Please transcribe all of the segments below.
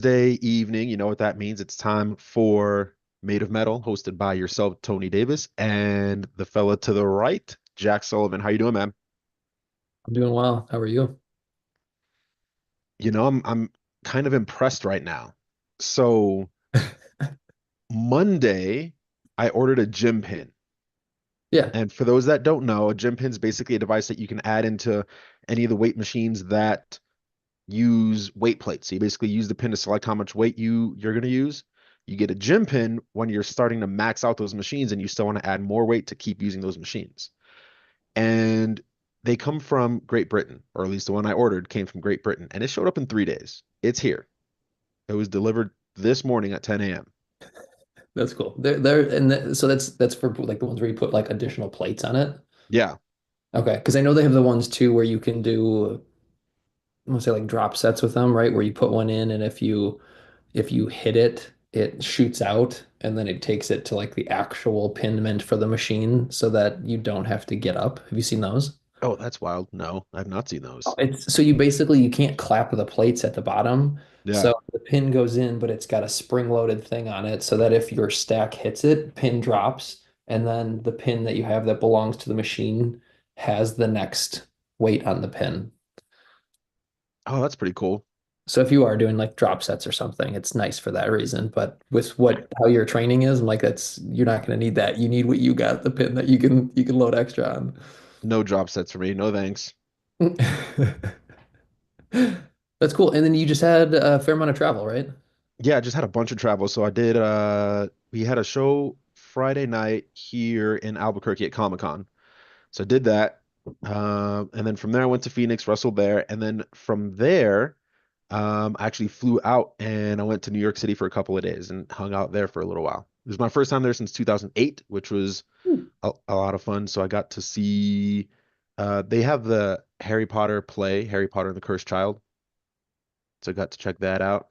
Day evening. You know what that means. It's time for Made of Metal, hosted by yourself, Tony Davis, and the fella to the right, Jack Sullivan. How you doing, man? I'm doing well. How are you? I'm kind of impressed right now. So Monday, I ordered a gym pin. Yeah. And for those that don't know, a gym pin is basically a device that you can add into any of the weight machines that use weight plates. So you basically use the pin to select how much weight you're going to use. You get a gym pin when you're starting to max out those machines and you still want to add more weight to keep using those machines. And they come from Great Britain, or at least the one I ordered came from Great Britain, and it showed up in 3 days. It's here. It was delivered this morning at 10 a.m. That's cool. So that's for like the ones where you put like additional plates on it. Yeah. Okay, because I know they have the ones too where you can do, I want to say like drop sets with them, right? Where you put one in and if you hit it, it shoots out and then it takes it to like the actual pin meant for the machine so that you don't have to get up. Have you seen those? Oh, that's wild. No, I've not seen those. It's so you can't clap the plates at the bottom. Yeah. So the pin goes in, but it's got a spring-loaded thing on it so that if your stack hits it, pin drops, and then the pin that you have that belongs to the machine has the next weight on the pin. Oh, that's pretty cool. So if you are doing like drop sets or something, it's nice for that reason. But with what how your training is, I'm like that's you're not going to need that. You need what you got, the pin that you can load extra on. No drop sets for me. No thanks. That's cool. And then you just had a fair amount of travel, right? Yeah, I just had a bunch of travel. So I did we had a show Friday night here in Albuquerque at Comic-Con. So I did that. And then from there I went to Phoenix, wrestled there, and then from there I actually flew out and I went to New York City for a couple of days and hung out there for a little while. It was my first time there since 2008, which was a lot of fun. So I got to see they have the Harry Potter play, Harry Potter and the Cursed Child. So I got to check that out.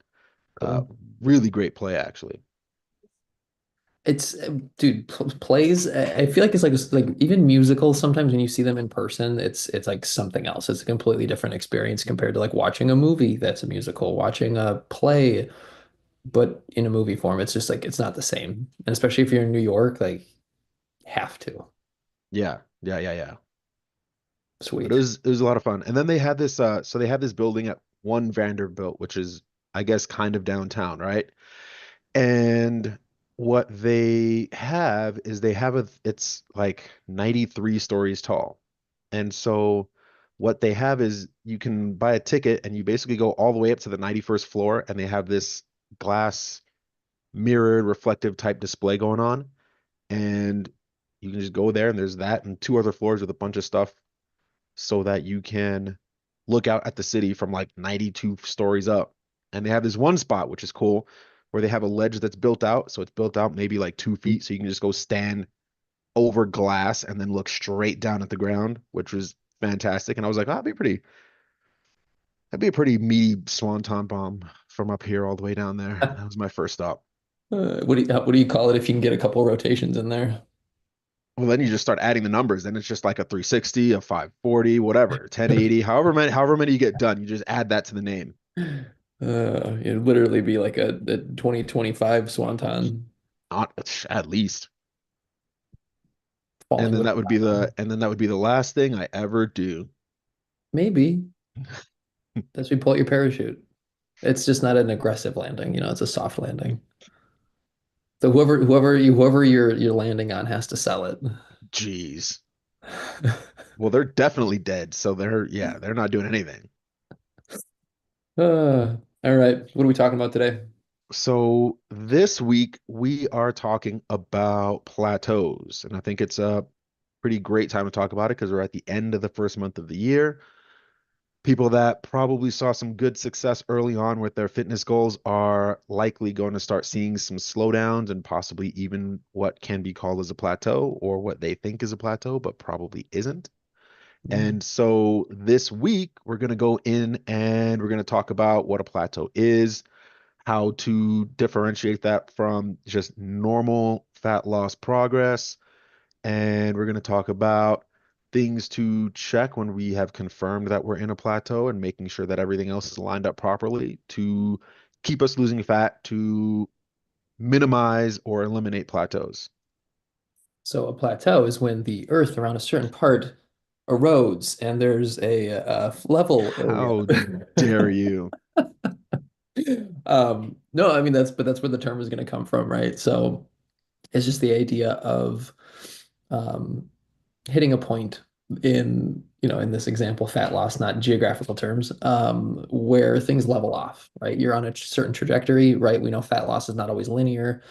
Uh, Cool. really great play, actually. It's dude, plays. I feel like it's like even musicals. Sometimes when you see them in person, it's like something else. It's a completely different experience compared to like watching a movie that's a musical, watching a play, but in a movie form. It's just like it's not the same. And especially if you're in New York, like have to. Yeah, yeah, yeah, yeah. But it Sweet. was it was a lot of fun. And then they had this so they had this building at One Vanderbilt, which is I guess kind of downtown, right? And what they have is they have it's like 93 stories tall. And so what they have is you can buy a ticket and you basically go all the way up to the 91st floor and they have this glass mirrored reflective type display going on. And you can just go there and there's that and two other floors with a bunch of stuff so that you can look out at the city from like 92 stories up. And they have this one spot, which is cool, where they have a ledge that's built out. So it's built out maybe like 2 feet. So you can just go stand over glass and then look straight down at the ground, which was fantastic. And I was like, oh, that'd be a pretty meaty swanton bomb from up here all the way down there. That was my first stop. What do you call it if you can get a couple rotations in there? Well, then you just start adding the numbers. Then it's just like a 360, a 540, whatever, 1080, however many you get done, you just add that to the name. It'd literally be like a 2025 Swanton At least. falling with And then that would be the last thing I ever do. maybe. That's when you pull out your parachute. It's just not an aggressive landing, it's a soft landing. So whoever you're landing on has to sell it. Jeez. Well, they're definitely dead, so they're not doing anything. All right. What are we talking about today? So this week we are talking about plateaus, and I think it's a pretty great time to talk about it because we're at the end of the first month of the year. People that probably saw some good success early on with their fitness goals are likely going to start seeing some slowdowns and possibly even what can be called as a plateau or what they think is a plateau, but probably isn't. And so this week, we're going to go in and we're going to talk about what a plateau is, how to differentiate that from just normal fat loss progress, and we're going to talk about things to check when we have confirmed that we're in a plateau and making sure that everything else is lined up properly to keep us losing fat to minimize or eliminate plateaus. So a plateau is when the earth around a certain part erodes and there's a level area. How dare you? No, I mean that's where the term is going to come from, right? So it's just the idea of um, hitting a point in, in this example, fat loss, not geographical terms, where things level off, right? You're on a certain trajectory, right? We know fat loss is not always linear,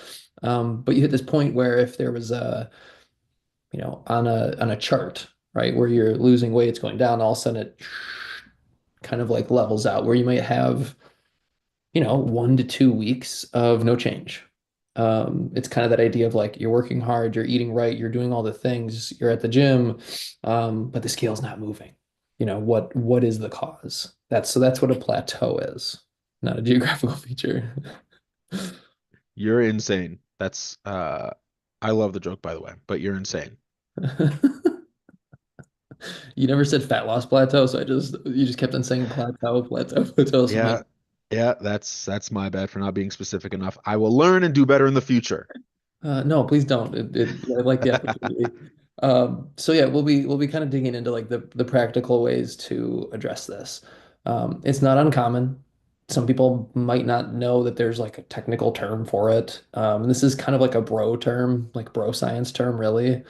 but you hit this point where if there was on a chart, right, where you're losing weight, it's going down, all of a sudden it kind of like levels out, where you might have 1 to 2 weeks of no change. It's kind of that idea of like you're working hard, you're eating right, you're doing all the things, you're at the gym, but the scale's not moving. What is the cause? That's what a plateau is, not a geographical feature. You're insane. That's I love the joke by the way, but you're insane. You never said fat loss plateau, so you just kept on saying plateau, plateau, plateau. So I'm like, Yeah. Yeah, that's my bad for not being specific enough. I will learn and do better in the future. No, please don't. I like the opportunity. So yeah, we'll be kind of digging into like the practical ways to address this. It's not uncommon. Some people might not know that there's like a technical term for it. And this is kind of like a bro term, like bro science term, really.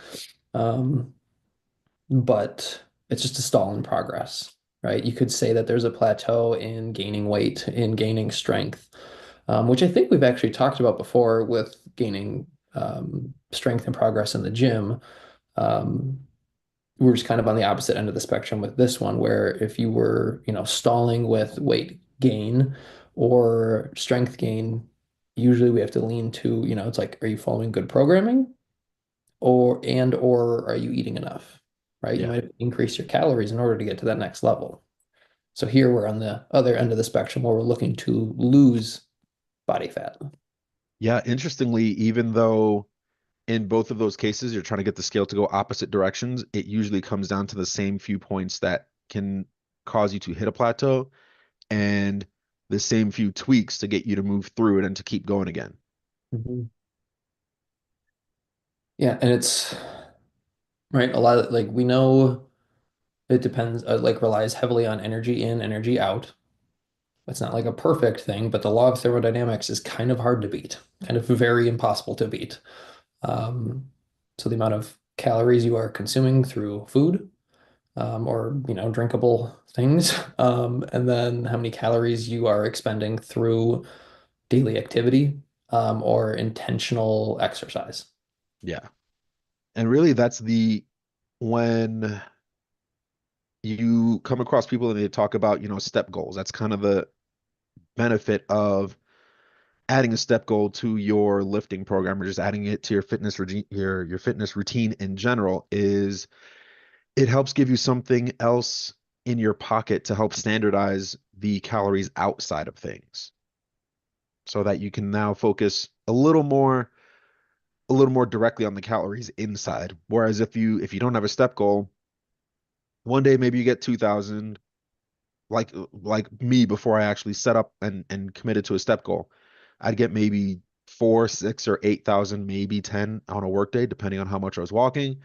Um, but it's just a stall in progress, right? You could say that there's a plateau in gaining weight, in gaining strength, which I think we've actually talked about before with gaining strength and progress in the gym. Um, we're just kind of on the opposite end of the spectrum with this one, where if you were, stalling with weight gain or strength gain, usually we have to lean to, it's like, are you following good programming? Or are you eating enough? Right? You Yeah. might increase your calories in order to get to that next level. So here we're on the other end of the spectrum where we're looking to lose body fat. Yeah, interestingly, even though in both of those cases you're trying to get the scale to go opposite directions, it usually comes down to the same few points that can cause you to hit a plateau and the same few tweaks to get you to move through it and to keep going again. Mhm. Yeah, and it's right. A lot of like we know it depends, like relies heavily on energy in, energy out. It's not like a perfect thing, but the law of thermodynamics is kind of hard to beat, kind of very impossible to beat. Um, so the amount of calories you are consuming through food or drinkable things, and then how many calories you are expending through daily activity or intentional exercise. Yeah. And really that's the when you come across people and they talk about, step goals. That's kind of the benefit of adding a step goal to your lifting program or just adding it to your fitness routine, your fitness routine in general is it helps give you something else in your pocket to help standardize the calories outside of things so that you can now focus a little more directly on the calories inside. Whereas if you don't have a step goal, one day maybe you get 2,000, like me before I actually set up and committed to a step goal. I'd get maybe 4, 6, or 8,000, maybe 10 on a work day, depending on how much I was walking.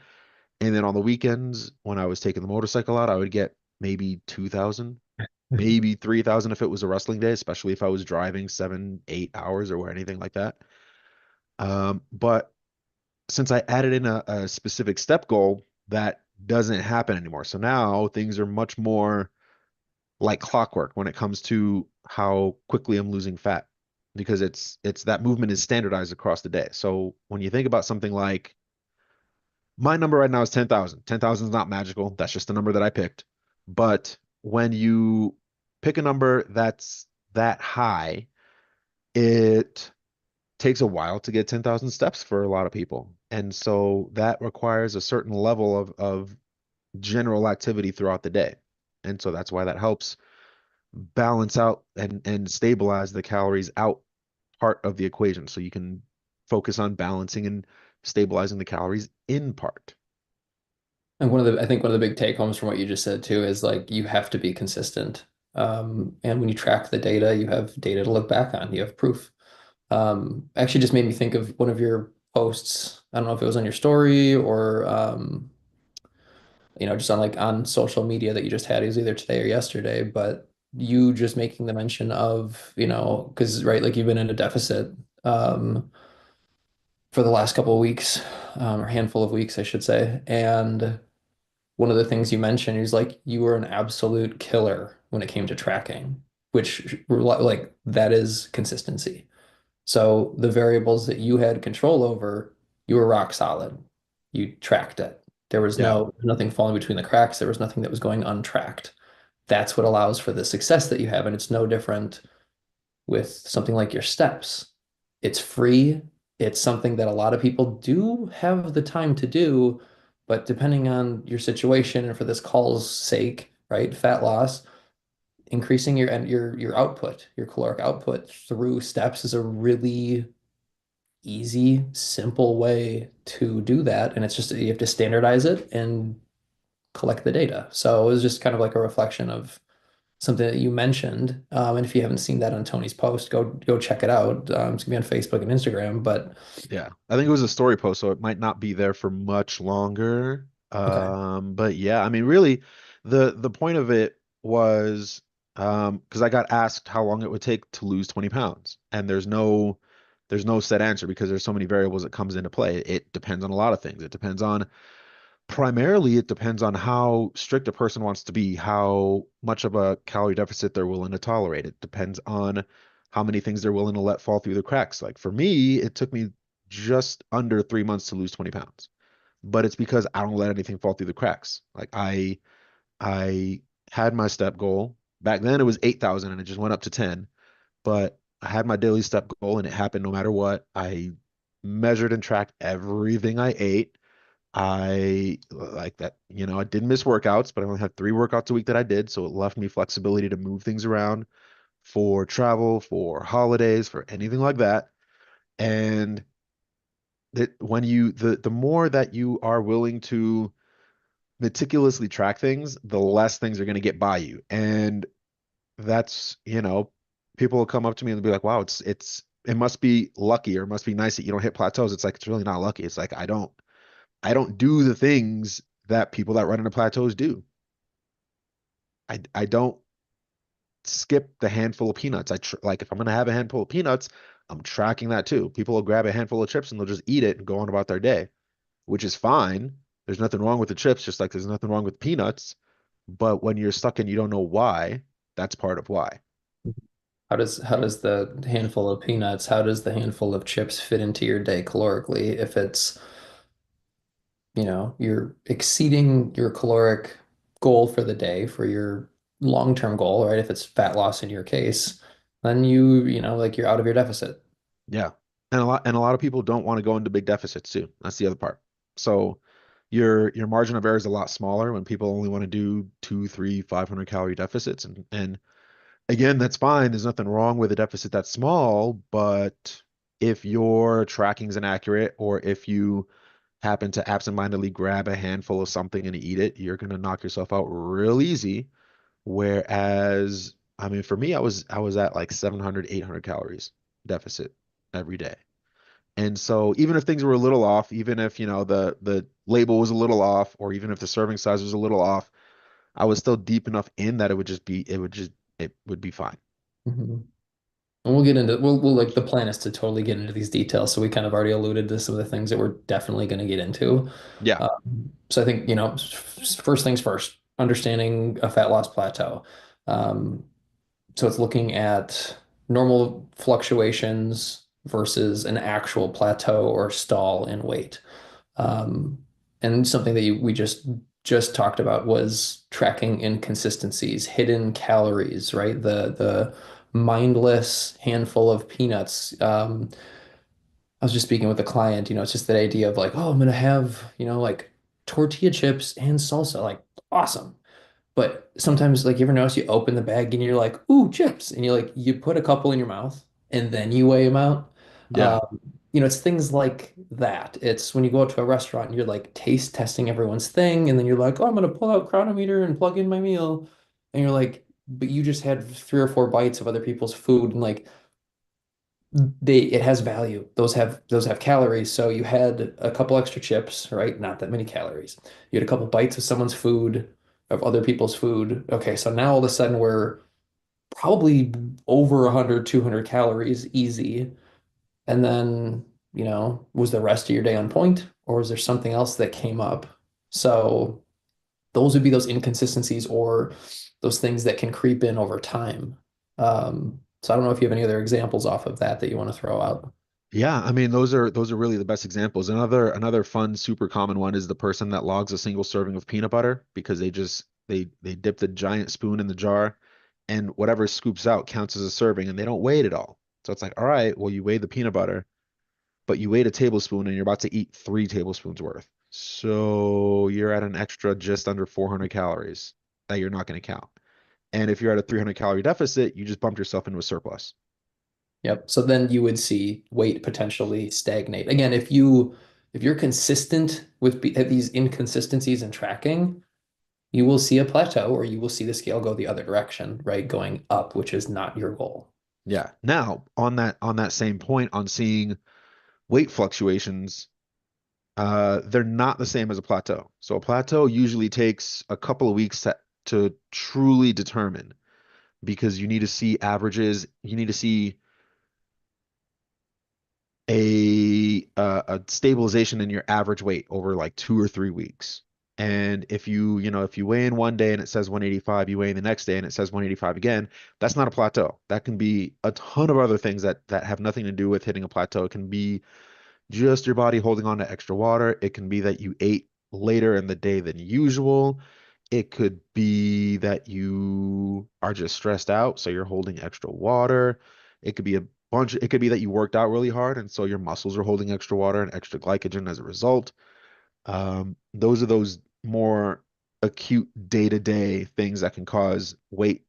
And then on the weekends, when I was taking the motorcycle out, I would get maybe 2,000, maybe 3,000 if it was a wrestling day, especially if I was driving 7, 8 hours or anything like that. But since I added in a specific step goal, that doesn't happen anymore. So now things are much more like clockwork when it comes to how quickly I'm losing fat because it's that movement is standardized across the day. So when you think about something like my number right now is 10,000. 10,000 is not magical. That's just the number that I picked. But when you pick a number that's that high, it takes a while to get 10,000 steps for a lot of people. And so that requires a certain level of general activity throughout the day. And so that's why that helps balance out and stabilize the calories out part of the equation. So you can focus on balancing and stabilizing the calories in part. And I think one of the big take homes from what you just said too is like you have to be consistent. And when you track the data, you have data to look back on. You have proof. Actually just made me think of one of your posts. I don't know if it was on your story or just on like on social media that you just had. It was either today or yesterday, but you just making the mention of, because right, like you've been in a deficit um for the last couple of weeks, or handful of weeks, I should say. And one of the things you mentioned is like you were an absolute killer when it came to tracking, which like that is consistency. So the variables that you had control over, you were rock solid. You tracked it. There was Yeah. nothing falling between the cracks. There was nothing that was going untracked. That's what allows for the success that you have. And it's no different with something like your steps. It's free. It's something that a lot of people do have the time to do, but depending on your situation and for this call's sake, right, fat loss, increasing your output, your caloric output through steps is a really easy, simple way to do that. And it's just you have to standardize it and collect the data. So it was just kind of like a reflection of something that you mentioned. And if you haven't seen that on Tony's post, go check it out. It's gonna be on Facebook and Instagram. But Yeah. I think it was a story post, so it might not be there for much longer. okay. But yeah, I mean, really, the point of it was because I got asked how long it would take to lose 20 pounds, and there's no set answer because there's so many variables that comes into play. It depends on a lot of things. It depends on primarily it depends on how strict a person wants to be, how much of a calorie deficit they're willing to tolerate. It depends on how many things they're willing to let fall through the cracks. Like for me, it took me just under 3 months to lose 20 pounds, but it's because I don't let anything fall through the cracks. Like I had my step goal. Back then it was 8,000 and it just went up to 10, but I had my daily step goal and it happened no matter what. I measured and tracked everything I ate. I like that, I did miss workouts, but I only had 3 workouts a week that I did, so it left me flexibility to move things around for travel, for holidays, for anything like that. And that when the more that you are willing to meticulously track things, the less things are going to get by you. And that's, people will come up to me and be like, "Wow, it must be lucky or it must be nice that you don't hit plateaus." It's like it's really not lucky. It's like I don't do the things that people that run into plateaus do. I don't skip the handful of peanuts. Like if I'm gonna have a handful of peanuts, I'm tracking that too. People will grab a handful of chips and they'll just eat it and go on about their day, which is fine. There's nothing wrong with the chips, just like there's nothing wrong with peanuts. But when you're stuck and you don't know why, that's part of why. How does the handful of peanuts, how does the handful of chips fit into your day calorically if it's you're exceeding your caloric goal for the day for your long-term goal, right? If it's fat loss in your case, then like you're out of your deficit. Yeah. And a lot of people don't want to go into big deficits too. That's the other part. So your margin of error is a lot smaller when people only want to do 2, 3, 500 calorie deficits. And again, that's fine. There's nothing wrong with a deficit that's small, but if your tracking is inaccurate or if you happen to absentmindedly grab a handful of something and eat it, you're gonna knock yourself out real easy. Whereas, I mean, for me, I was at like 700, 800 calories deficit every day. And so even if things were a little off, even if, the label was a little off, or even if the serving size was a little off, I was still deep enough in that it would be fine. Mhm. And we'll like the plan is to totally get into these details. So we kind of already alluded to some of the things that we're definitely going to get into. Yeah. So I think, first things first, understanding a fat loss plateau. Um, So it's looking at normal fluctuations versus an actual plateau or stall in weight. Um, and something that we just talked about was tracking inconsistencies, hidden calories, right? The mindless handful of peanuts. I was just speaking with a client, it's just that idea of like, oh, I'm gonna have, like tortilla chips and salsa, like awesome. But sometimes, like, you ever notice you open the bag and you're like, ooh, chips. And you put a couple in your mouth and then you weigh them out. Yeah. Um, it's things like that. It's when you go out to a restaurant and you're like taste testing everyone's thing. And then you're like, oh, I'm going to pull out Chronometer and plug in my meal. And you're like, but you just had 3 or 4 bites of other people's food, and like they it has value. Those have calories. So you had a couple extra chips, right? Not that many calories. You had a couple bites of someone's food, of other people's food. Okay, so now all of a sudden we're probably over 100, 200 calories easy. And then, was the rest of your day on point, or was there something else that came up? So those would be those inconsistencies or those things that can creep in over time. So I don't know if you have any other examples off of that that you want to throw out. Yeah, I mean those are really the best examples. Another fun, super common one is the person that logs a single serving of peanut butter because they dip the giant spoon in the jar and whatever scoops out counts as a serving and they don't weigh it at all. So it's like, all right, well you weigh the peanut butter, but you weighed a tablespoon and you're about to eat 3 tablespoons worth. So you're at an extra just under 400 calories that you're not going to count. And if you're at a 300 calorie deficit, you just bumped yourself into a surplus. Yep. So then you would see weight potentially stagnate. Again, if you're consistent with these inconsistencies in tracking, you will see a plateau or you will see the scale go the other direction, right? Going up, which is not your goal. Yeah. Now, on that same point on seeing weight fluctuations, they're not the same as a plateau. So a plateau usually takes a couple of weeks to truly determine because you need to see averages, you need to see a stabilization in your average weight over like 2 or 3 weeks. And if you weigh in one day and it says 185, you weigh in the next day and it says 185 again, that's not a plateau. That can be a ton of other things that have nothing to do with hitting a plateau. It can be just your body holding on to extra water. It can be that you ate later in the day than usual. It could be that you are just stressed out, so you're holding extra water. It could be that you worked out really hard, and so your muscles are holding extra water and extra glycogen as a result. Those are those more acute day-to-day things that can cause weight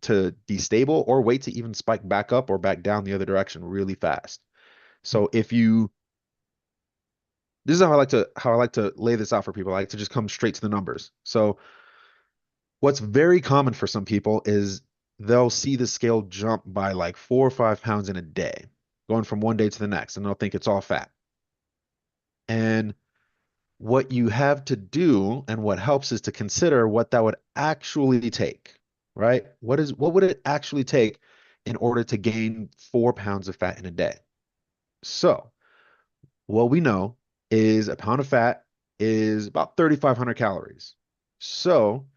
to be stable or weight to even spike back up or back down the other direction really fast. So if you this is how I like to lay this out for people. I like to just come straight to the numbers. So what's very common for some people is they'll see the scale jump by like 4 or 5 pounds in a day, going from one day to the next, and they'll think it's all fat. And what you have to do and what helps is to consider what that would actually take, right? What would it actually take in order to gain 4 pounds of fat in a day? So what we know is a pound of fat is about 3,500 calories. So,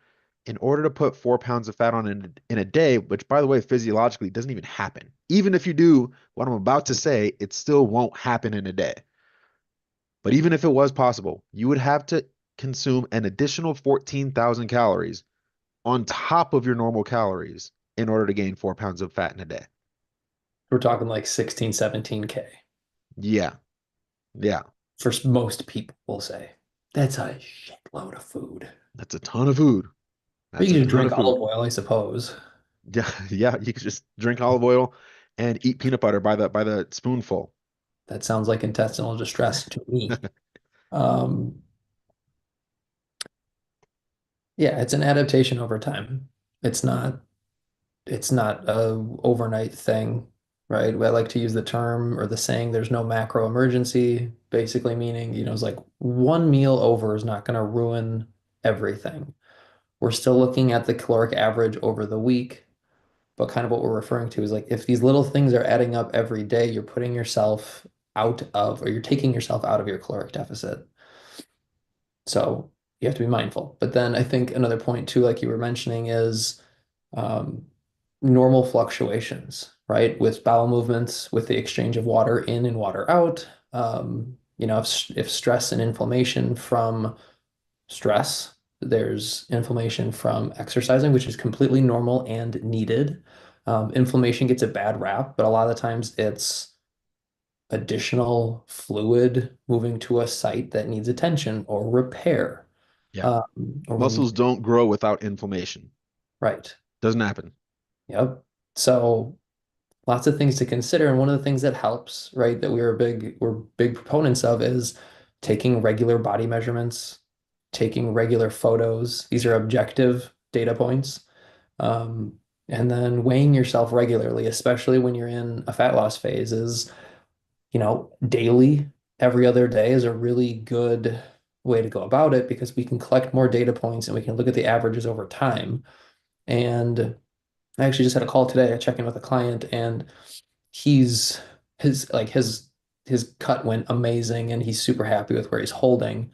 in order to put 4 pounds of fat on in a day, which by the way, physiologically doesn't even happen, even if you do what I'm about to say, it still won't happen in a day. But even if it was possible, you would have to consume an additional 14,000 calories on top of your normal calories in order to gain 4 pounds of fat in a day. We're talking like 16, 17K Yeah, yeah, for most people, we'll say. That's a shitload of food. that's a ton of food. Or That's you a can just ton drink of food. olive oil, I suppose. Yeah, yeah, you could just drink olive oil and eat peanut butter by the spoonful. That sounds like intestinal distress to me. Um, yeah, it's an adaptation over time. It's not it's not a overnight thing, right? I like to use the term or the saying, there's no macro emergency, basically meaning, it's like one meal over is not going to ruin everything. We're still looking at the caloric average over the week, but kind of what we're referring to is like if these little things are adding up every day, you're putting yourself out of, or you're taking yourself out of your caloric deficit. So you have to be mindful. But then I think another point too, like you were mentioning, is um, normal fluctuations, right? With bowel movements, with the exchange of water in and water out. If stress and inflammation from stress, there's inflammation from exercising, which is completely normal and needed. Inflammation gets a bad rap, but a lot of the times it's additional fluid moving to a site that needs attention or repair. Yeah. Or we need, Muscles don't grow without inflammation. right. Doesn't happen. Yep. So lots of things to consider. And one of the things that helps, right, that we're big proponents of is taking regular body measurements, taking regular photos. These are objective data points. Um, and then weighing yourself regularly, especially when you're in a fat loss phase, is, daily, every other day is a really good way to go about it because we can collect more data points and we can look at the averages over time. And I actually just had a call today. I checked in with a client and he's his like his cut went amazing and he's super happy with where he's holding.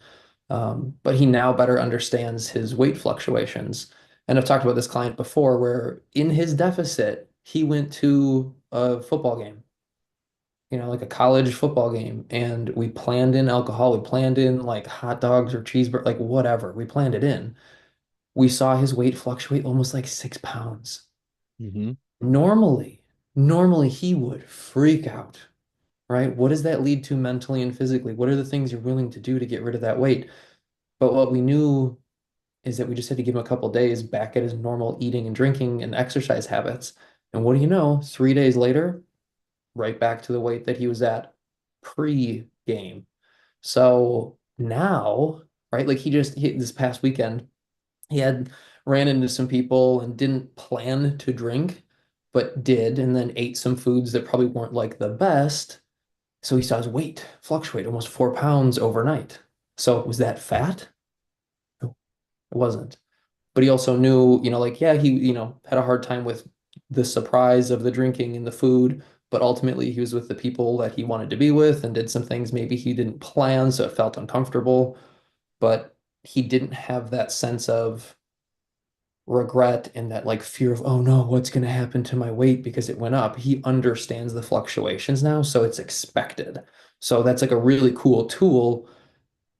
But he now better understands his weight fluctuations. And I've talked about this client before where in his deficit, he went to a football game, like a college football game, and we planned in alcohol, we planned in like hot dogs or cheeseburger, like whatever, we planned it in. We saw his weight fluctuate almost like 6 pounds. Hmm. Normally, normally he would freak out, right? What does that lead to mentally and physically? What are the things you're willing to do to get rid of that weight? But what we knew is that we just had to give him a couple days back at his normal eating and drinking and exercise habits. And what do you know? 3 days later, right back to the weight that he was at pre-game. So now, right, like this past weekend, he had ran into some people and didn't plan to drink, but did, and then ate some foods that probably weren't like the best. So he saw his weight fluctuate almost 4 pounds overnight. So was that fat? No, it wasn't. But he also knew, like, yeah, he, had a hard time with the surprise of the drinking and the food, but ultimately he was with the people that he wanted to be with and did some things maybe he didn't plan, so it felt uncomfortable. But he didn't have that sense of regret and that like fear of, oh no, what's going to happen to my weight because it went up. He understands the fluctuations now, so it's expected. So that's like a really cool tool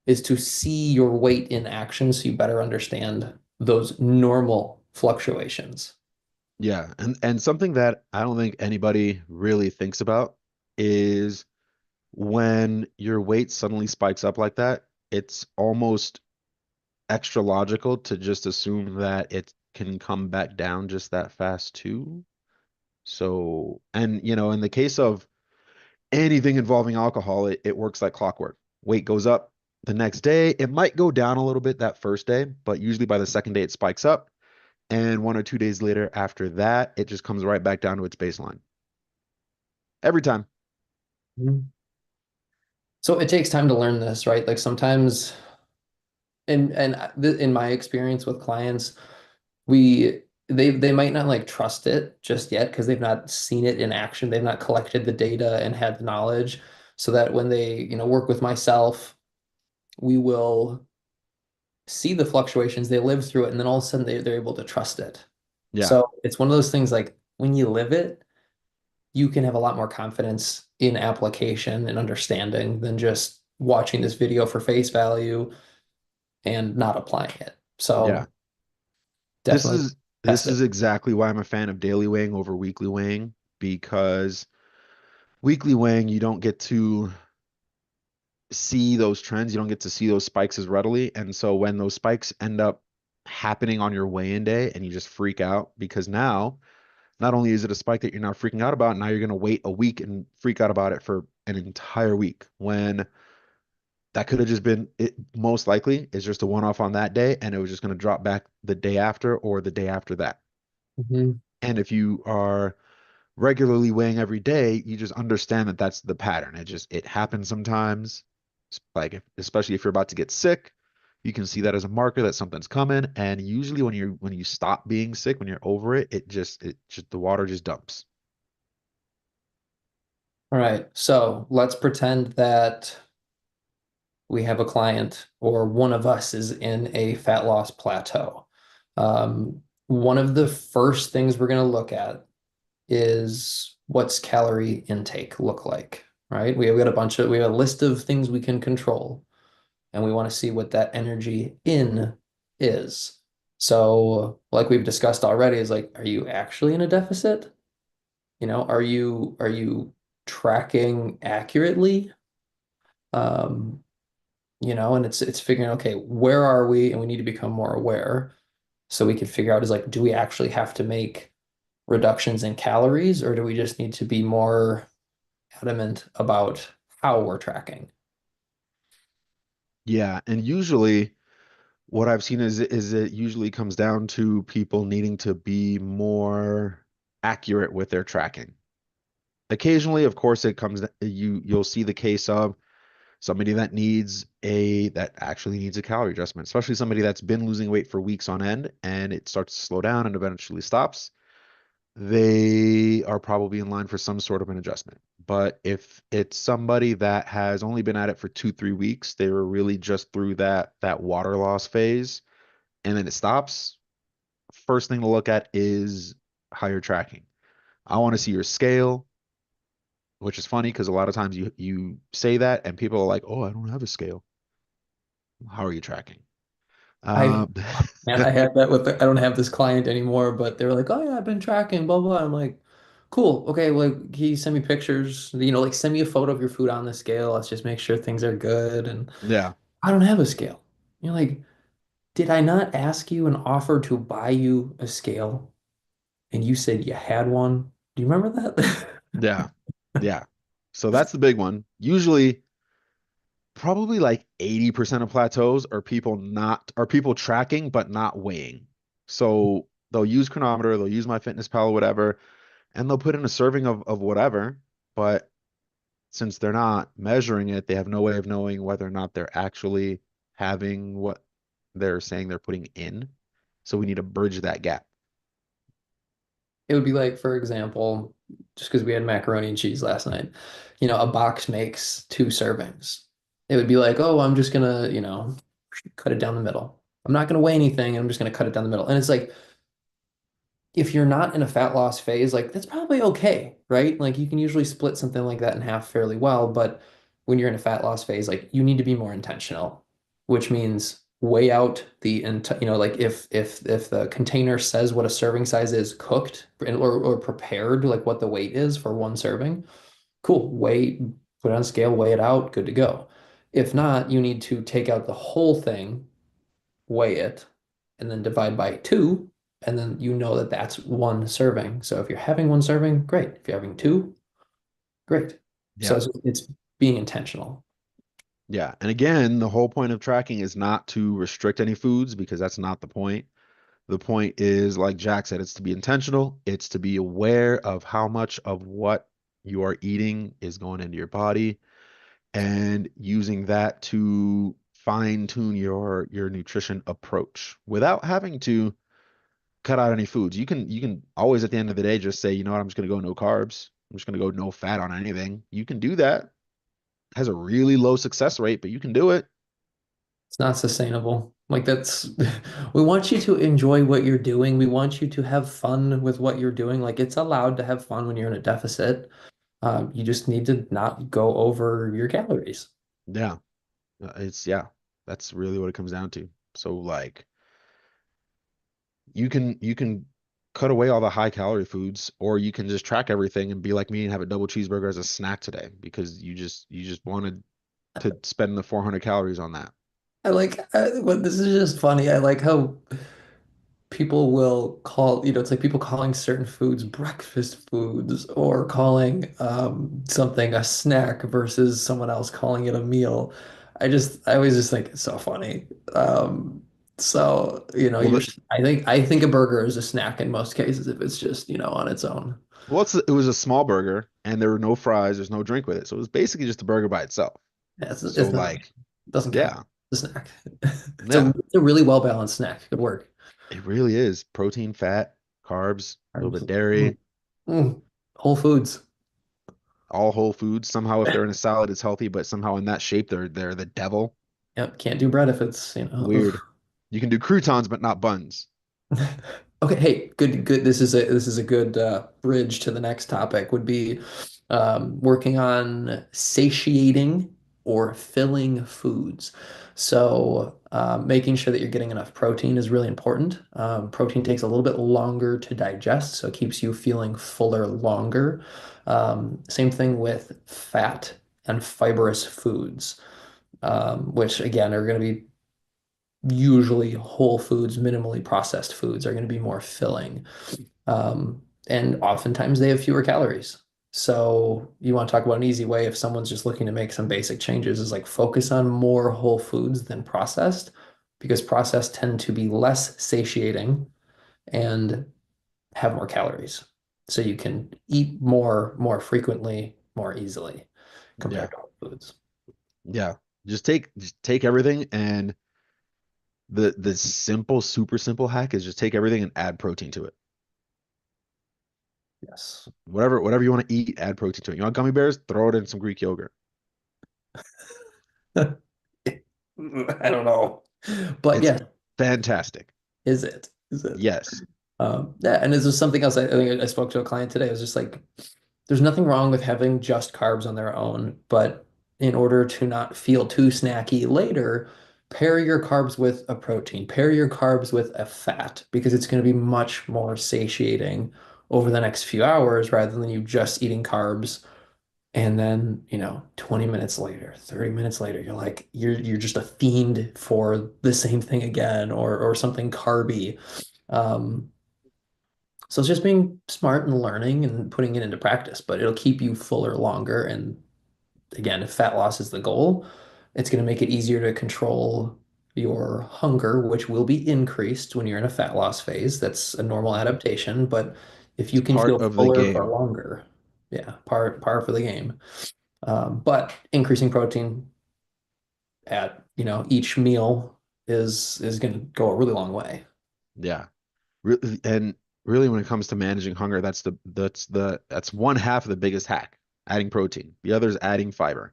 is to see your weight in action so you better understand those normal fluctuations. Yeah, and something that I don't think anybody really thinks about is when your weight suddenly spikes up like that, it's almost extra logical to just assume that it can come back down just that fast too. So, and in the case of anything involving alcohol, it works like clockwork. Weight goes up the next day. It might go down a little bit that first day, but usually by the second day it spikes up. And 1 or 2 days later after that, it just comes right back down to its baseline. Every time. Mhm. So it takes time to learn this, right? Like sometimes, in my experience with clients, we they might not like trust it just yet because they've not seen it in action. They've not collected the data and had the knowledge, so that when they, work with myself, we will see the fluctuations, they live through it, and then all of a sudden they're able to trust it. Yeah. So it's one of those things like when you live it, you can have a lot more confidence in application and understanding than just watching this video for face value and not applying it. Yeah. So This definitely is test this is it. exactly why I'm a fan of daily weighing over weekly weighing because weekly weighing you don't get to see those trends, you don't get to see those spikes as readily. And so when those spikes end up happening on your weigh-in day and you just freak out because now not only is it a spike that you're now freaking out about, now you're going to wait a week and freak out about it for an entire week when that could have just been it most likely is just a one-off on that day and it was just going to drop back the day after or the day after that. Mhm. And if you are regularly weighing every day, you just understand that that's the pattern. It happens sometimes. Like especially if you're about to get sick, you can see that as a marker that something's coming. And usually when you stop being sick, when you're over it, it just the water just dumps. All right. So let's pretend that we have a client or one of us is in a fat loss plateau. One of the first things we're going to look at is what's calorie intake look like, right? We have a list of things we can control, and we want to see what that energy in is. So, like we've discussed already, is like, are you actually in a deficit? Are you tracking accurately? Um, and it's figuring, okay, where are we? And we need to become more aware so we can figure out is like, do we actually have to make reductions in calories, or do we just need to be more adamant about how we're tracking? Yeah, and usually what I've seen is it usually comes down to people needing to be more accurate with their tracking. Occasionally, of course, it comes you'll see the case of somebody that actually needs a calorie adjustment, especially somebody that's been losing weight for weeks on end and it starts to slow down and eventually stops. They are probably in line for some sort of an adjustment. But if it's somebody that has only been at it for 2, 3 weeks, they were really just through that water loss phase, and then it stops. First thing to look at is how you're tracking. I want to see your scale, which is funny because a lot of times you say that and people are like, "Oh, I don't have a scale." How are you tracking? I Um, Man, I had that with I don't have this client anymore, but they were like, "Oh yeah, I've been tracking, blah blah." I'm like, "Cool, okay, well, can you send me pictures? Like send me a photo of your food on the scale. Let's just make sure things are good." And yeah, I don't have a scale. You're like, "Did I not ask you and offer to buy you a scale?" And you said you had one. Do you remember that? yeah, yeah. So that's the big one. Usually, probably like 80% of plateaus are people tracking but not weighing. So they'll use chronometer, they'll use MyFitnessPal, whatever, and they'll put in a serving of whatever, but since they're not measuring it, they have no way of knowing whether or not they're actually having what they're saying they're putting in. So we need to bridge that gap. It would be like, for example, just because we had macaroni and cheese last night, a box makes 2 servings. It would be like, oh, I'm just gonna, cut it down the middle. I'm not gonna weigh anything. I'm just gonna cut it down the middle. And it's like, if you're not in a fat loss phase, like that's probably okay, right? Like you can usually split something like that in half fairly well, but when you're in a fat loss phase, like you need to be more intentional, which means weigh out like if the container says what a serving size is cooked or prepared, like what the weight is for 1 serving, cool, put it on scale, weigh it out, good to go. If not, you need to take out the whole thing, weigh it, and then divide by 2, and then you know that that's 1 serving. So if you're having 1 serving, great. If you're having two, great. So Yeah. it's being intentional. Yeah. And again, the whole point of tracking is not to restrict any foods because that's not the point. The point is, like Jack said, it's to be intentional. It's to be aware of how much of what you are eating is going into your body and using that to fine tune your nutrition approach without having to cut out any foods. You can always at the end of the day just say, you know what, I'm just gonna go no carbs. I'm just gonna go no fat on anything. You can do that. It has a really low success rate, but you can do it. It's not sustainable. Like that's we want you to enjoy what you're doing. We want you to have fun with what you're doing. Like it's allowed to have fun when you're in a deficit. You just need to not go over your calories. Yeah. Yeah, that's really what it comes down to. So like you can cut away all the high calorie foods, or you can just track everything and be like me and have a double cheeseburger as a snack today because you just wanted to spend the 400 calories on that. But this is just funny. I like how people will call, it's like people calling certain foods breakfast foods or calling something a snack versus someone else calling it a meal. I always just think it's so funny. So, Well, I think a burger is a snack in most cases if it's just, on its own. it was a small burger and there were no fries, there's no drink with it. So it was basically just a burger by itself. Yeah, So it's not, like, it doesn't count. yeah, It's a snack. yeah, It's a really well balanced snack. Good work. it really is. Protein, fat, carbs, a little bit Carbs. Mm, dairy, mm. Whole Foods. all whole foods. Somehow if they're in a salad, it's healthy, but somehow in that shape, they're the devil. Yep, can't do bread if it's, Weird. You can do croutons, but not buns. Okay, hey, good. This is a good bridge to the next topic. Would be working on satiating or filling foods. So making sure that you're getting enough protein is really important. Protein takes a little bit longer to digest, so it keeps you feeling fuller longer. Same thing with fat and fibrous foods, which again are going to be usually whole foods, minimally processed foods are going to be more filling. And oftentimes they have fewer calories. So you want to talk about an easy way if someone's just looking to make some basic changes is like focus on more whole foods than processed because processed tend to be less satiating and have more calories. So you can eat more frequently, more easily Yeah. compared to whole foods. Yeah. Just take everything, and the simple, super simple hack is just take everything and add protein to it. Yes. Whatever you want to eat, add protein to it. You want gummy bears? Throw it in some Greek yogurt. I don't know. But It's yeah, fantastic. is it? Is it? Yes. Yeah, and this is something else I think I spoke to a client today. It was just like, there's nothing wrong with having just carbs on their own, but in order to not feel too snacky later, pair your carbs with a protein, pair your carbs with a fat, because it's going to be much more satiating over the next few hours rather than you just eating carbs. And then, 20 minutes later, 30 minutes later, you're just a fiend for the same thing again or something carby. Um, so it's just being smart and learning and putting it into practice, but it'll keep you fuller longer. And again, if fat loss is the goal, it's going to make it easier to control your hunger, which will be increased when you're in a fat loss phase. That's a normal Mhm. adaptation. But if It's you can part feel of the fuller for game. longer, yeah, par for the game. But increasing protein at, each meal is going to go a really long way. Yeah. And really, when it comes to managing hunger, that's one half of the biggest hack, adding protein. The other is adding fiber.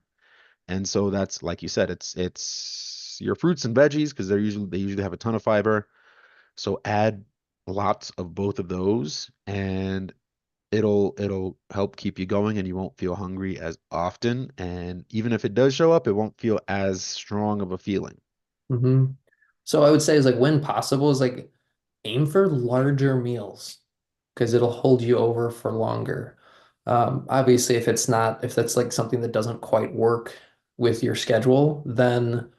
And so that's like you said, it's your fruits and veggies because they usually have a ton of fiber. So add lots of both of those, and it'll help keep you going, and you won't feel hungry as often. And even if it does show up, it won't feel as strong of a feeling. hmm So I would say is like when possible is like aim for larger meals because it'll hold you over for longer. Obviously, if that's like something that doesn't quite work with your schedule, then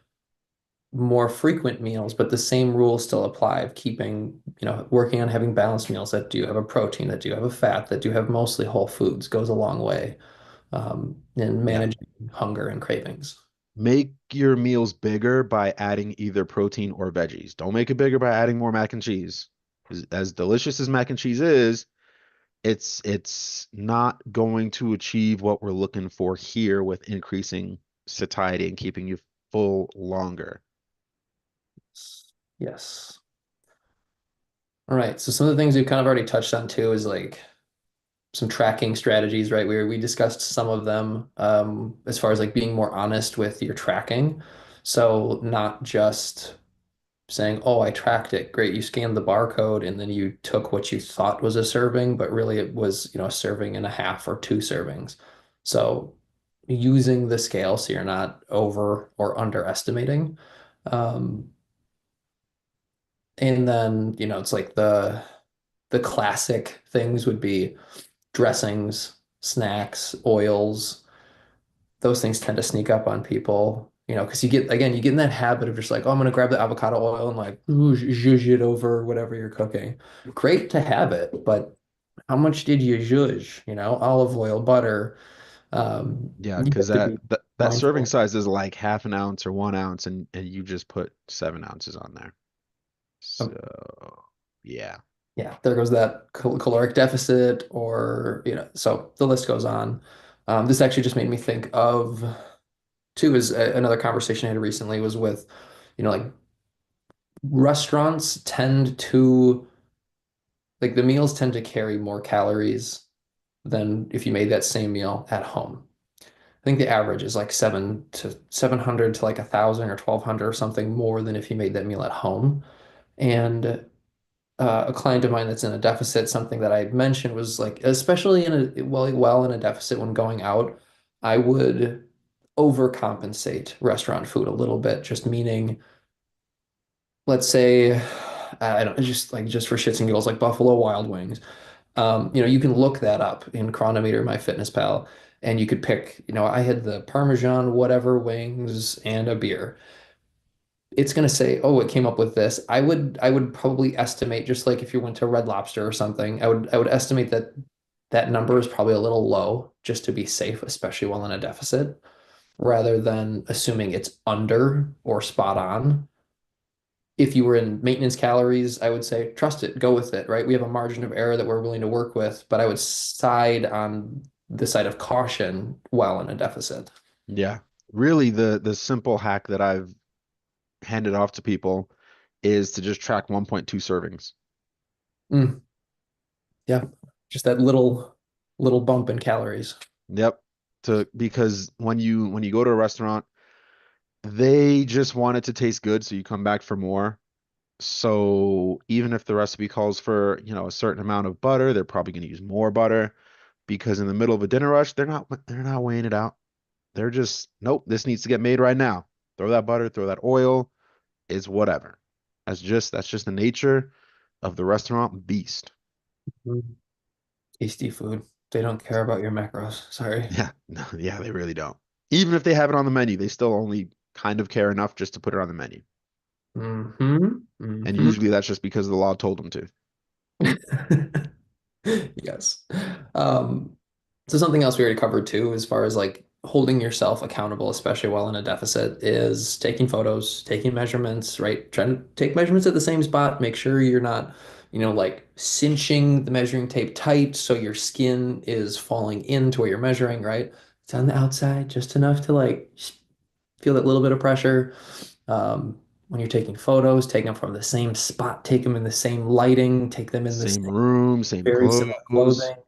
more frequent meals, but the same rules still apply of keeping, working on having balanced meals that do have a protein, that do have a fat, that do have mostly whole foods goes a long way in Yeah. managing hunger and cravings. Make your meals bigger by adding either protein or veggies. Don't make it bigger by adding more mac and cheese. As delicious as mac and cheese is, it's not going to achieve what we're looking for here with increasing satiety and keeping you full longer. Yes. All right. So some of the things we've kind of already touched on too is like some tracking strategies, right? We discussed some of them as far as like being more honest with your tracking. So not just saying, "Oh, I tracked it. Great, you scanned the barcode and then you took what you thought was a serving, but really it was, a serving and a half or two servings." So using the scale so you're not over or underestimating. Um, and then, it's like the classic things would be dressings, snacks, oils. Those things tend to sneak up on people, because you get in that habit of just like, oh, I'm gonna grab the avocado oil and like ooh, zhuzh it over whatever you're cooking. Great to have it, but how much did you zhuzh? Olive oil, butter. Yeah, You because have to be that serving mindful. size is like half an ounce or 1 ounce, and you just put 7 ounces on there. Um, So yeah, yeah, there goes that caloric deficit, or so the list goes on. This actually just made me think of two is another conversation I had recently was with, like restaurants tend to like the meals tend to carry more calories than if you made that same meal at home. I think the average is like 700 to like 1,000 or 1,200 or something more than if you made that meal at home. And a client of mine that's in a deficit, something that I mentioned was like, especially well in a deficit when going out, I would overcompensate restaurant food a little bit, just meaning let's say I don't just for shits and giggles like Buffalo Wild Wings. You can look that up in Chronometer, MyFitnessPal, and you could pick, I had the Parmesan whatever wings and a beer. It's going to say, oh, it came up with this. I would probably estimate just like if you went to Red Lobster or something, I would estimate that that number is probably a little low just to be safe, especially while in a deficit, rather than assuming it's under or spot on. if you were in maintenance calories, I would say trust it, go with it, right? We have a margin of error that we're willing to work with, but I would side on the side of caution while in a deficit. Yeah. Really, the simple hack that I've handed off to people is to just track 1.2 servings. Mm, yeah, just that little bump in calories. Yep. To because when you go to a restaurant, they just want it to taste good, so you come back for more. So even if the recipe calls for, a certain amount of butter, they're probably going to use more butter because in the middle of a dinner rush, they're not weighing it out. They're just, nope, this needs to get made right now. Throw that butter, throw that oil, is whatever. That's just the nature of the restaurant beast. Mm. Tasty food. They don't care about your macros. Sorry. Yeah, no, yeah, they really don't. Even if they have it on the menu, they still only kind of care enough just to put it on the menu. Hmm. And Hmm. usually that's just because the law told them to. Yes. Um, so something else we already covered too, as far as like holding yourself accountable, especially while in a deficit, is taking photos, taking measurements, right? Trying to take measurements at the same spot. Make sure you're not, like cinching the measuring tape tight so your skin is falling into where you're measuring, right? It's on the outside, just enough to like feel that little bit of pressure. When you're taking photos, take them from the same spot, take them in the same lighting, take them in the Same same room, same very similar clothes. clothing.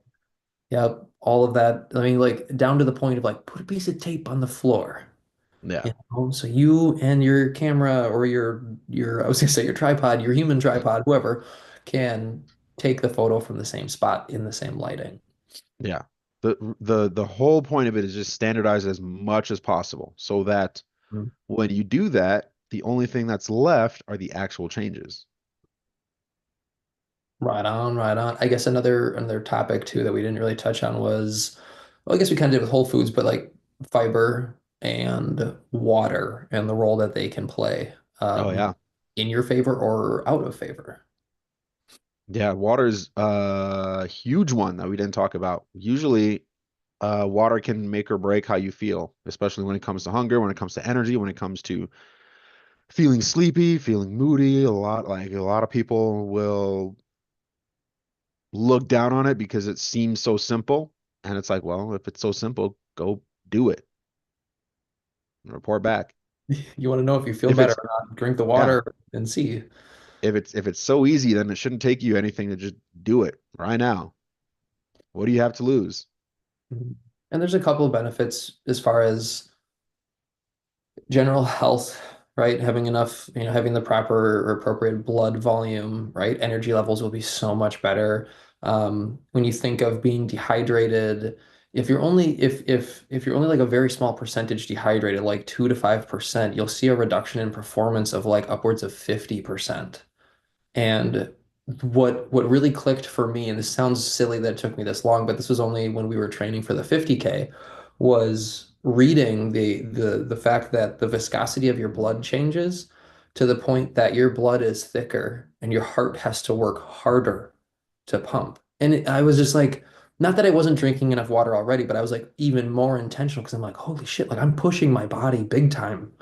Yep, all of that. I mean, like down to the point of like put a piece of tape on the floor, Yeah, so you and your camera or your I was gonna say your tripod, your human tripod, whoever can take the photo from the same spot in the same lighting. yeah. The whole point of it is just standardize as much as possible so that Mm. when you do that, the only thing that's left are the actual changes. Right on, right on. I guess another topic too that we didn't really touch on was, well, I guess we kind of did with Whole Foods, but like fiber and water and the role that they can play Oh yeah. in your favor or out of favor. Yeah, water's a huge one that we didn't talk about. Usually, water can make or break how you feel, especially when it comes to hunger, when it comes to energy, when it comes to feeling sleepy, feeling moody. A lot of people will look down on it because it seems so simple. And it's like, well, if it's so simple, go do it and report back. You want to know if you feel If better it's or not, drink the yeah, water and see. if it's so easy, then it shouldn't take you anything to just do it right now. What do you have to lose? Mhm. And there's a couple of benefits as far as general health, right? Having enough, having the proper or appropriate blood volume, right? Energy levels will be so much better. When you think of being dehydrated, if you're only like a very small percentage dehydrated, like 2 to 5%, you'll see a reduction in performance of like upwards of 50%. And what really clicked for me, and this sounds silly that it took me this long, but this was only when we were training for the 50K, was reading the fact that the viscosity of your blood changes to the point that your blood is thicker and your heart has to work harder to pump. I was just like, not that I wasn't drinking enough water already, but I was like even more intentional because I'm like, holy shit, like I'm pushing my body big time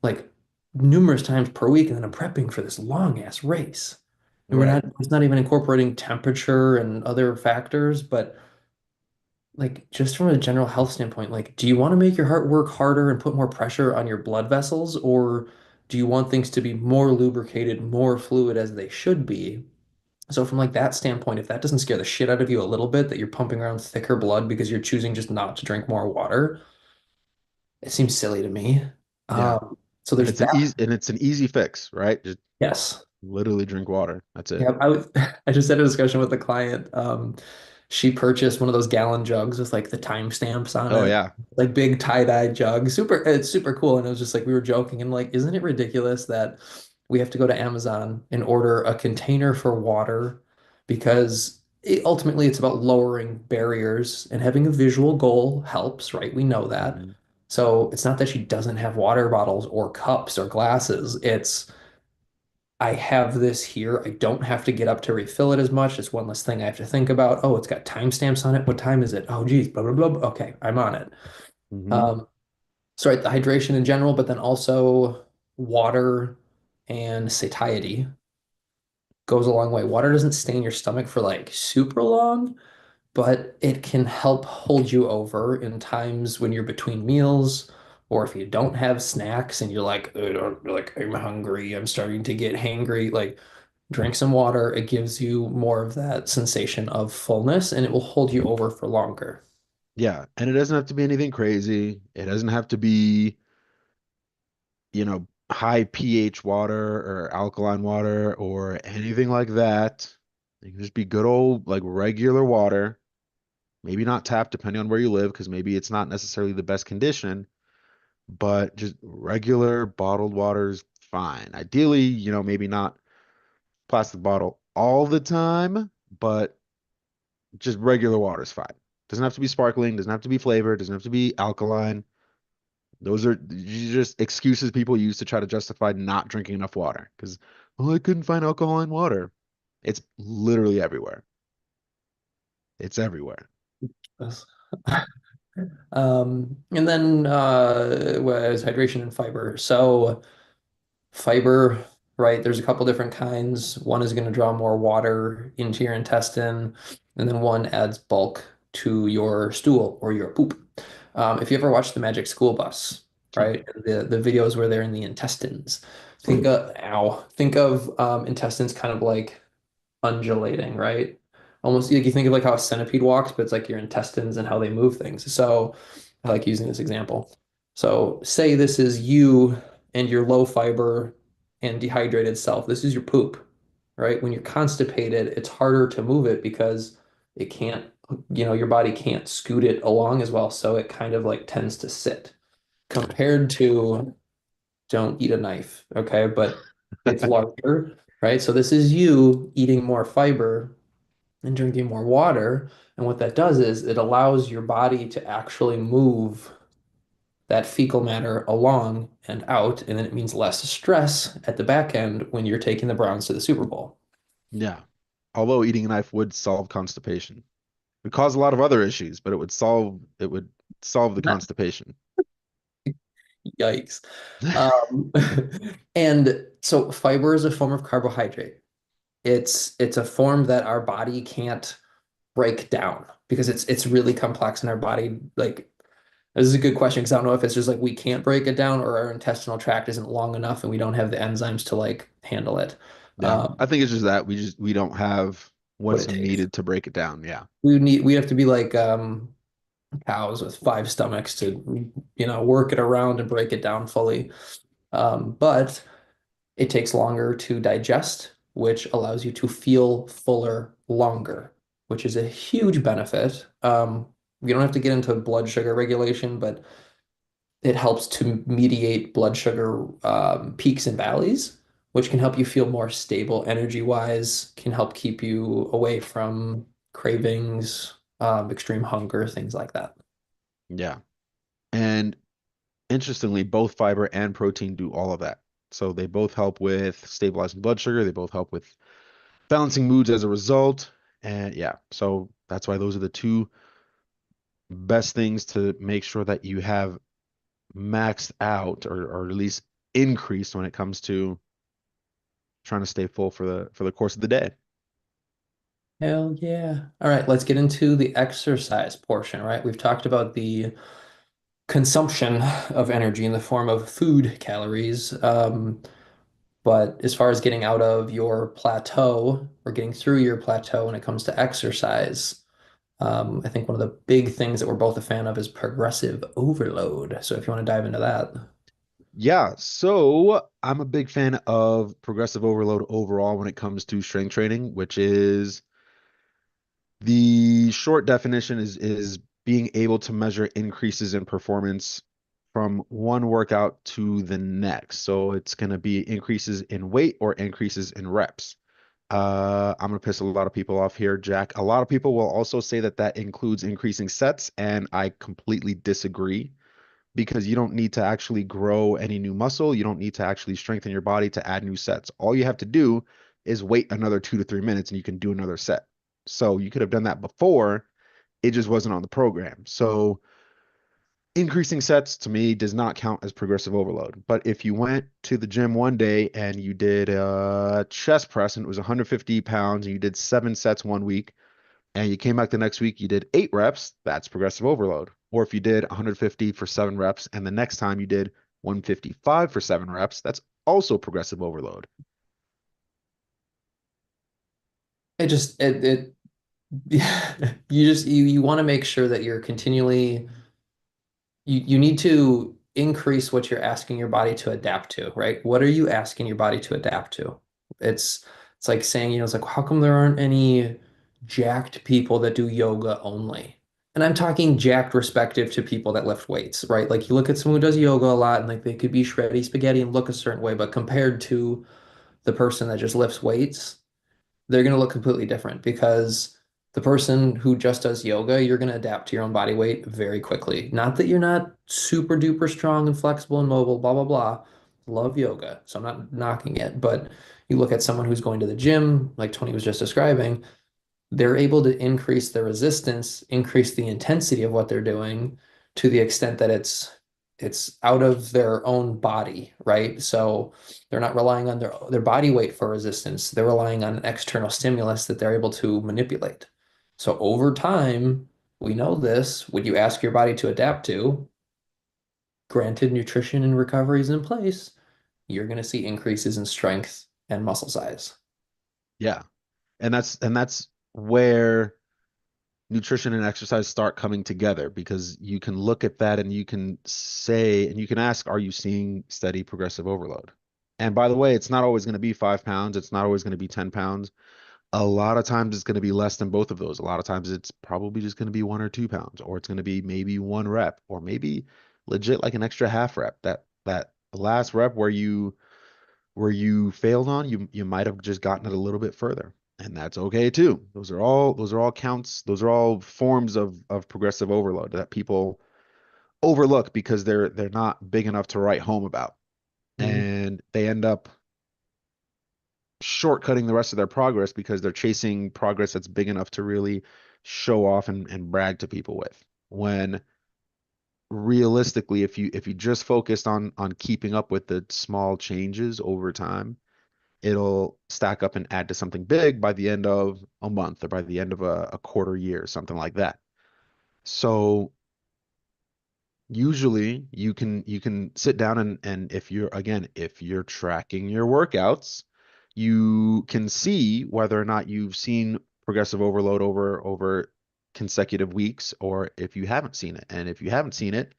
like numerous times per week, and then I'm prepping for this long ass race. And Right. it's not even incorporating temperature and other factors, but like just from a general health standpoint, like do you want to make your heart work harder and put more pressure on your blood vessels, or do you want things to be more lubricated, more fluid as they should be? So from like that standpoint, if that doesn't scare the shit out of you a little bit that you're pumping around thicker blood because you're choosing just not to drink more water, it seems silly to me. Yeah. So And there's it's an that. easy fix, right? Just Yes. literally drink water. That's it. Yeah, I just had a discussion with the client. She purchased one of those gallon jugs with like the timestamps on Oh it, yeah. like big tie-dye jug. It's super cool. And it was just like we were joking and like, isn't it ridiculous that we have to go to Amazon and order a container for water because ultimately it's about lowering barriers and having a visual goal helps, right? We know that. Mhm. So it's not that she doesn't have water bottles or cups or glasses. It's I have this here. I don't have to get up to refill it as much. It's one less thing I have to think about. Oh, it's got timestamps on it. What time is it? Oh, geez, blah, blah, blah. Okay, I'm on it. Mhm. Um, so right, the hydration in general, but then also water. and satiety goes a long way. Water doesn't stay in your stomach for like super long, but it can help hold you over in times when you're between meals, or if you don't have snacks and you're like, like I'm hungry, I'm starting to get hangry. Like, drink some water. It gives you more of that sensation of fullness, and it will hold you over for longer. Yeah, and it doesn't have to be anything crazy. It doesn't have to be, high pH water or alkaline water or anything like that. It can just be good old like regular water. Maybe not tap, depending on where you live, because maybe it's not necessarily the best condition, but just regular bottled water's fine. Ideally, maybe not plastic bottle all the time, but just regular water is fine. Doesn't have to be sparkling, doesn't have to be flavored, doesn't have to be alkaline. Those are just excuses people use to try to justify not drinking enough water. Because, well, I couldn't find alcohol in water. It's literally everywhere. It's everywhere. Yes. And then was hydration and fiber. So fiber, right? There's a couple different kinds. One is going to draw more water into your intestine, and then one adds bulk to your stool or your poop. If you ever watched the Magic School Bus, right? The videos where they're in the intestines. Think of intestines kind of like undulating, right? Almost like you think of like how a centipede walks, but it's like your intestines and how they move things. So I like using this example. So say this is you and your low fiber and dehydrated self. This is your poop, right? When you're constipated, it's harder to move it because it can't, your body can't scoot it along as well. So it kind of like tends to sit compared to don't eat a knife, okay? But it's larger, right? So this is you eating more fiber and drinking more water. And what that does is it allows your body to actually move that fecal matter along and out, and then it means less stress at the back end when you're taking the Browns to the Super Bowl. Yeah. Although eating a knife would solve constipation. It would cause a lot of other issues, but it would solve the constipation. Yikes. Um, and so fiber is a form of carbohydrate. It's a form that our body can't break down because it's really complex in our body. Like, this is a good question because I don't know if it's just like we can't break it down or our intestinal tract isn't long enough and we don't have the enzymes to like handle it. Yeah. I Um, think it's just that we don't have what what's it takes. needed to break it down. Yeah. We have to be like cows with five stomachs to work it around and break it down fully. But it takes longer to digest, which allows you to feel fuller longer, which is a huge benefit. We don't have to get into blood sugar regulation, but it helps to mediate blood sugar peaks and valleys, which can help you feel more stable energy-wise, can help keep you away from cravings, extreme hunger, things like that. Yeah. And interestingly, both fiber and protein do all of that. So they both help with stabilizing blood sugar. They both help with balancing moods as a result. And yeah, so that's why those are the two best things to make sure that you have maxed out or at least increased when it comes to trying to stay full for the course of the day. Hell yeah. All right, let's get into the exercise portion, right? We've talked about the consumption of energy in the form of food calories. But as far as getting out of your plateau or getting through your plateau when it comes to exercise, I think one of the big things that we're both a fan of is progressive overload. So if you want to dive into that. Yeah, so I'm a big fan of progressive overload overall when it comes to strength training, which is the short definition is being able to measure increases in performance from one workout to the next. So it's going to be increases in weight or increases in reps. I'm going to piss a lot of people off here, Jack. A lot of people will also say that that includes increasing sets, and I completely disagree because you don't need to actually grow any new muscle. You don't need to actually strengthen your body to add new sets. All you have to do is wait another 2 to 3 minutes and you can do another set. So you could have done that before. It just wasn't on the program. So increasing sets to me does not count as progressive overload. But if you went to the gym one day and you did a chest press and it was 150 pounds and you did 7 sets one week, and you came back the next week, you did 8 reps, that's progressive overload. Or if you did 150 for 7 reps and the next time you did 155 for 7 reps, that's also progressive overload. It just it you want to make sure that you're continually you need to increase what you're asking your body to adapt to, right? What are you asking your body to adapt to? It's it's like saying, it's like, how come there aren't any jacked people that do yoga only? And I'm talking jacked respective to people that lift weights, right? Like you look at someone who does yoga a lot and like they could be shreddy spaghetti and look a certain way, but compared to the person that just lifts weights, they're going to look completely different because the person who just does yoga, you're going to adapt to your own body weight very quickly. Not that you're not super duper strong and flexible and mobile, blah, blah, blah. Love yoga. So I'm not knocking it. But you look at someone who's going to the gym, like Tony was just describing, they're able to increase their resistance, increase the intensity of what they're doing to the extent that it's out of their own body, right? So they're not relying on their body weight for resistance. They're relying on an external stimulus that they're able to manipulate. So over time, we know this, when you ask your body to adapt to, granted nutrition and recovery is in place, you're going to see increases in strength and muscle size. Yeah. And that's where nutrition and exercise start coming together because you can look at that and you can say and you can ask, are you seeing steady progressive overload? And by the way, it's not always going to be 5 pounds. It's not always going to be 10 pounds. A lot of times it's going to be less than both of those. A lot of times it's probably just going to be 1 or 2 pounds, or it's going to be maybe 1 rep, or maybe legit like an extra half rep. That last rep where you failed on, you might have just gotten it a little bit further. And that's okay too. Those are all counts, those are all forms of progressive overload that people overlook because they're not big enough to write home about. Mm. And they end up shortcutting the rest of their progress because they're chasing progress that's big enough to really show off and brag to people with. When realistically, if you just focused on keeping up with the small changes over time, it'll stack up and add to something big by the end of a month or by the end of a quarter year, something like that. So usually you can sit down and if you're tracking your workouts, you can see whether or not you've seen progressive overload over consecutive weeks or if you haven't seen it. And if you haven't seen it,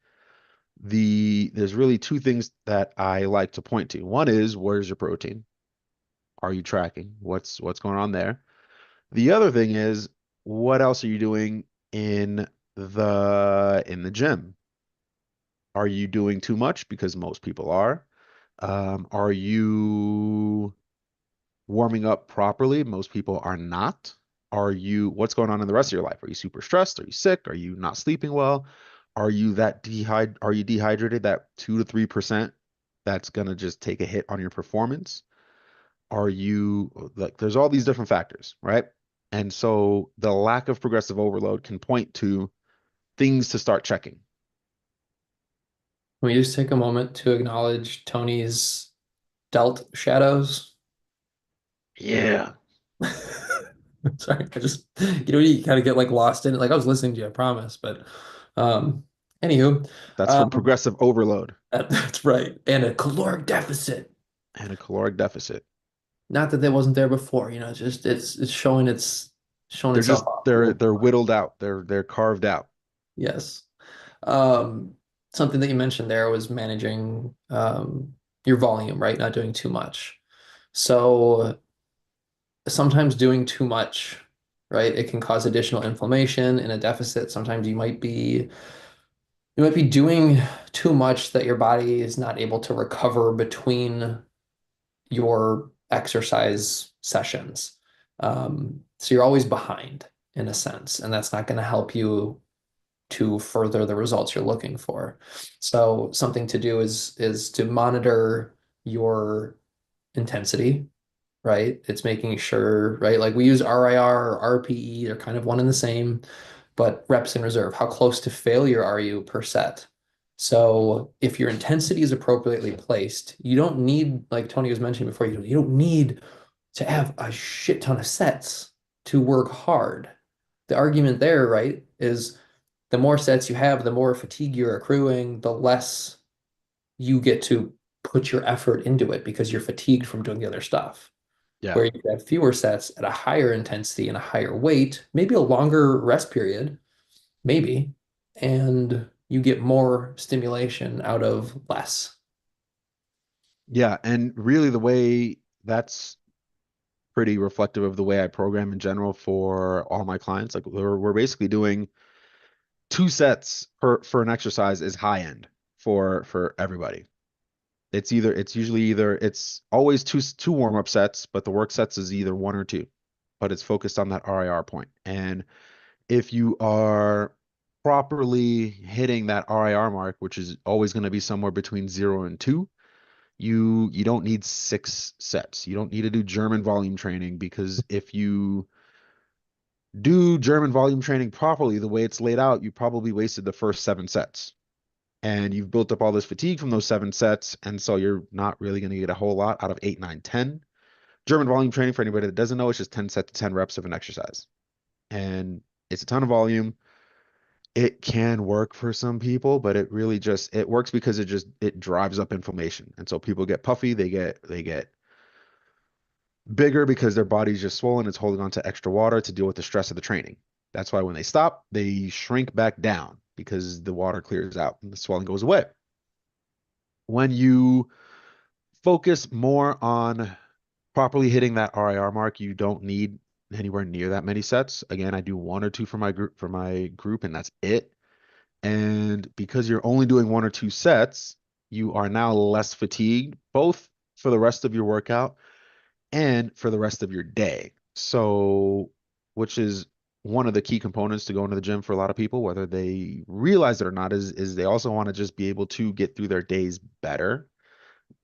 there's really two things that I like to point to. One is, where's your protein? Are you tracking? What's going on there? The other thing is, what else are you doing in the gym? Are you doing too much? Because most people are. Are you warming up properly? Most people are not. What's going on in the rest of your life? Are you super stressed? Are you sick? Are you not sleeping well? Are you dehydrated that 2 to 3% that's gonna just take a hit on your performance? Are you like there's all these different factors, right? And so the lack of progressive overload can point to things to start checking. Can we just take a moment to acknowledge Tony's delt shadows? Yeah. Sorry, I just you kind of get like lost in it. Like I was listening to you, I promise. But um, anywho, That's from um, progressive overload that's right. And a caloric deficit. and a caloric deficit. Not that wasn't there before. It's just it's showing They're itself just off a they're little they're more. whittled out. They're carved out. Yes. Um, Something that you mentioned there was managing your volume, right? Not doing too much. So sometimes doing too much, right? It can cause additional inflammation in a deficit. Sometimes you might be doing too much that your body is not able to recover between your exercise sessions. So you're always behind in a sense, and that's not going to help you to further the results you're looking for. So something to do is to monitor your intensity, right? It's making sure, right? Like we use RIR or RPE, they're kind of one and the same, but reps in reserve. How close to failure are you per set? So if your intensity is appropriately placed, you don't need, like Tony was mentioning before, you don't need to have a shit ton of sets to work hard. The argument there, right, is the more sets you have, the more fatigue you're accruing, the less you get to put your effort into it because you're fatigued from doing the other stuff. Yeah. Where you have fewer sets at a higher intensity and a higher weight, maybe a longer rest period, maybe, and you get more stimulation out of less. Yeah, and really the way that's pretty reflective of the way I program in general for all my clients. Like we're basically doing two sets for an exercise is high end for everybody. It's always two warm-up sets, but the work sets is either one or two, but it's focused on that RIR point. And if you are properly hitting that RIR mark, which is always going to be somewhere between 0 and 2, you don't need 6 sets. You don't need to do German volume training because if you do German volume training properly, the way it's laid out, you probably wasted the first 7 sets. And you've built up all this fatigue from those 7 sets. And so you're not really going to get a whole lot out of 8, 9, 10. German volume training, for anybody that doesn't know, it's just 10 set to 10 reps of an exercise. And it's a ton of volume. It can work for some people, but it really just it works because it drives up inflammation. And so people get puffy, they get bigger because their body's just swollen. It's holding on to extra water to deal with the stress of the training. That's why when they stop, they shrink back down because the water clears out and the swelling goes away. When you focus more on properly hitting that RIR mark, you don't need anywhere near that many sets. Again, I do one or two for my group, and that's it. And because you're only doing one or two sets, you are now less fatigued, both for the rest of your workout and for the rest of your day. So, which is one of the key components to going to the gym for a lot of people, whether they realize it or not, is they also want to just be able to get through their days better,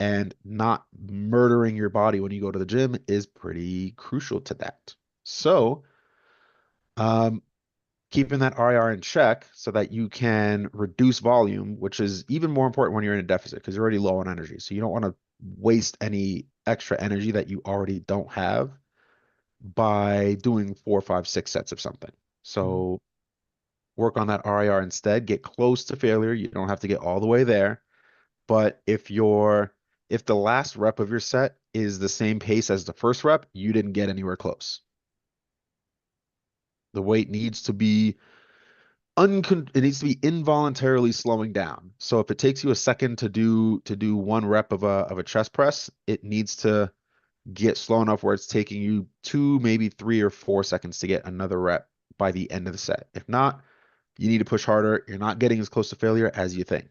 and not murdering your body when you go to the gym is pretty crucial to that. So, um, keeping that RIR in check so that you can reduce volume, which is even more important when you're in a deficit because you're already low on energy. So you don't want to waste any extra energy that you already don't have by doing 4, 5, 6 sets of something. So work on that RIR instead. Get close to failure. You don't have to get all the way there. But if the last rep of your set is the same pace as the first rep, you didn't get anywhere close. The weight needs to be it needs to be involuntarily slowing down. So if it takes you a second to do one rep of a chest press, it needs to get slow enough where it's taking you 2, maybe 3 or 4 seconds to get another rep by the end of the set. If not, you need to push harder. You're not getting as close to failure as you think.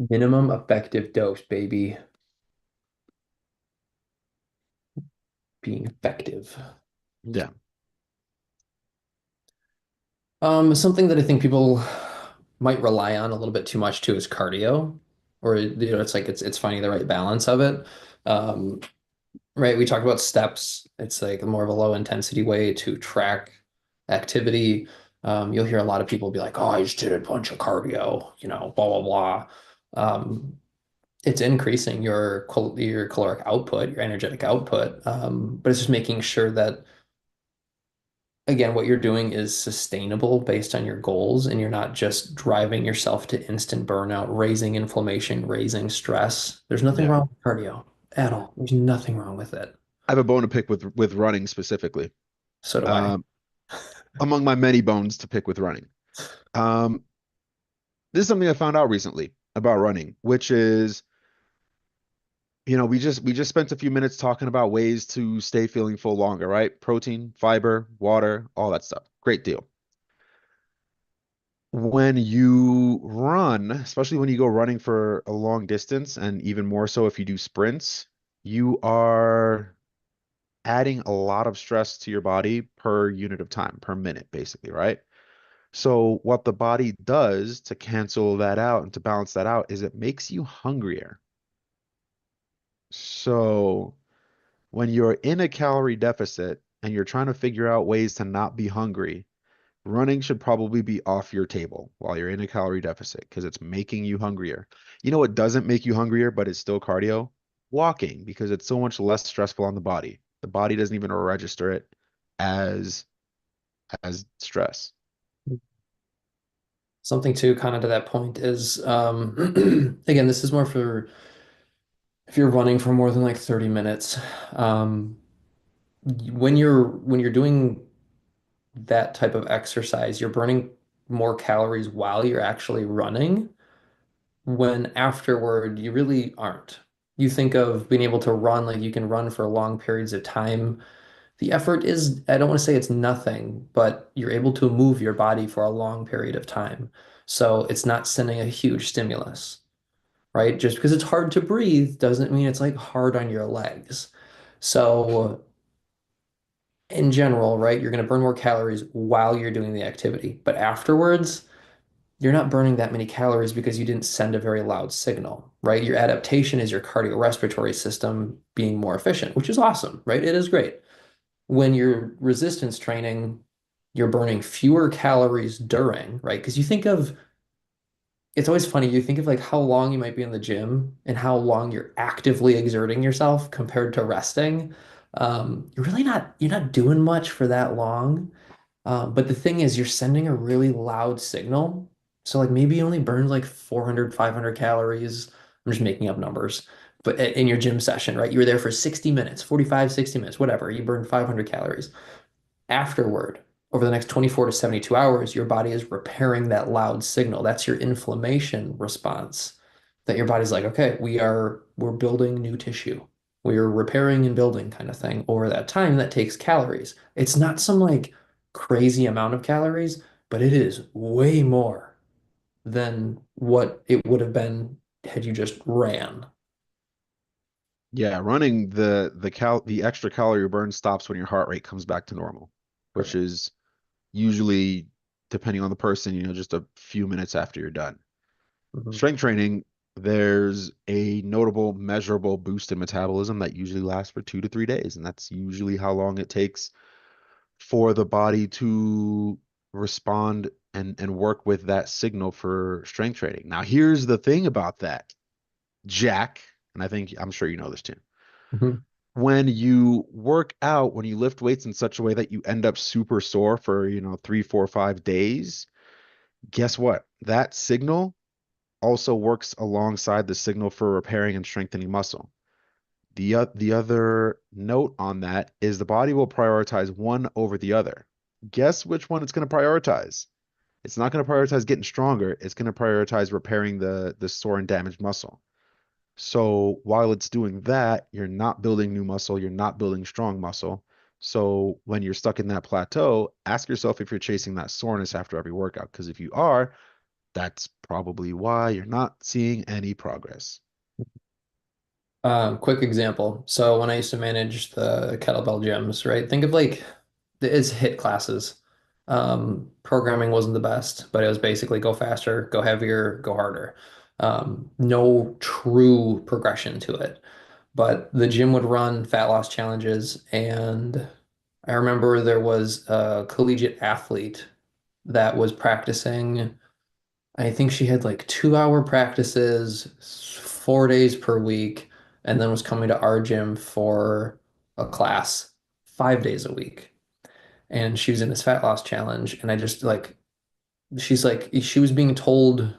Minimum effective dose, baby. Being effective. Yeah. Something that I think people might rely on a little bit too much too is cardio, or it's like it's finding the right balance of it. Um, right, we talk about steps. It's like more of a low intensity way to track activity. You'll hear a lot of people be like, "Oh, I just did a bunch of cardio," blah blah blah. It's increasing your caloric output, your energetic output, but it's just making sure that again, what you're doing is sustainable based on your goals, and you're not just driving yourself to instant burnout, raising inflammation, raising stress. There's nothing Yeah. wrong with cardio at all. There's nothing wrong with it. I have a bone to pick with running specifically. So do I. Um, among my many bones to pick with running. Um, this is something I found out recently about running, which is, we just spent a few minutes talking about ways to stay feeling full longer, right? Protein, fiber, water, all that stuff. Great deal. When you run, especially when you go running for a long distance, and even more so if you do sprints, you are adding a lot of stress to your body per unit of time, per minute, basically, right? So what the body does to cancel that out and to balance that out is it makes you hungrier. So when you're in a calorie deficit and you're trying to figure out ways to not be hungry, Running should probably be off your table while you're in a calorie deficit because it's making you hungrier. You know what doesn't make you hungrier, but it's still cardio? Walking, because it's so much less stressful on the body. The body doesn't even register it as stress. Something too, kind of to that point is, again, this is more for if you're running for more than like 30 minutes. Um, when you're doing that type of exercise, you're burning more calories while you're actually running, when afterward you really aren't. You think of being able to run, like you can run for long periods of time. The effort is, I don't want to say it's nothing, but you're able to move your body for a long period of time. So it's not sending a huge stimulus, right? Just because it's hard to breathe doesn't mean it's like hard on your legs. So in general, right, you're going to burn more calories while you're doing the activity, but afterwards, you're not burning that many calories because you didn't send a very loud signal, right? Your adaptation is your cardiorespiratory system being more efficient, which is awesome, right? It is great. When you're resistance training, you're burning fewer calories during, right? Because you think of it's always funny. You think of like how long you might be in the gym and how long you're actively exerting yourself compared to resting. You're not doing much for that long. But the thing is, you're sending a really loud signal. So like maybe you only burned like 400, 500 calories. I'm just making up numbers. But in your gym session, right? You were there for 60 minutes, 45, 60 minutes, whatever. You burned 500 calories afterward, over the next 24 to 72 hours, your body is repairing that loud signal. That's your inflammation response. That your body's like, okay, we're building new tissue. We're repairing and building kind of thing over that time that takes calories. It's not some like crazy amount of calories, but it is way more than what it would have been had you just ran. Yeah, running the extra calorie burn stops when your heart rate comes back to normal, which Right. is usually, depending on the person, just a few minutes after you're done. Mhm. Strength training, there's a notable measurable boost in metabolism that usually lasts for 2 to 3 days, and that's usually how long it takes for the body to respond and work with that signal for strength training. Now, here's the thing about that, Jack, and I'm sure you know this too. Mhm. When you work out, when you lift weights in such a way that you end up super sore for, 3, 4, 5 days, guess what? That signal also works alongside the signal for repairing and strengthening muscle. The other note on that is the body will prioritize one over the other. Guess which one it's going to prioritize? It's not going to prioritize getting stronger. It's going to prioritize repairing the sore and damaged muscle. So while it's doing that, you're not building new muscle, you're not building strong muscle. So when you're stuck in that plateau, ask yourself if you're chasing that soreness after every workout. Because if you are, that's probably why you're not seeing any progress. Quick example. So when I used to manage the kettlebell gyms, right? Think of like it's hit classes. Programming wasn't the best, but it was basically go faster, go heavier, go harder. No true progression to it. But the gym would run fat loss challenges, and I remember there was a collegiate athlete that was practicing. I think she had like 2 hour practices, 4 days per week, and then was coming to our gym for a class 5 days a week. And she was in this fat loss challenge. And I just like, she's like, she was being told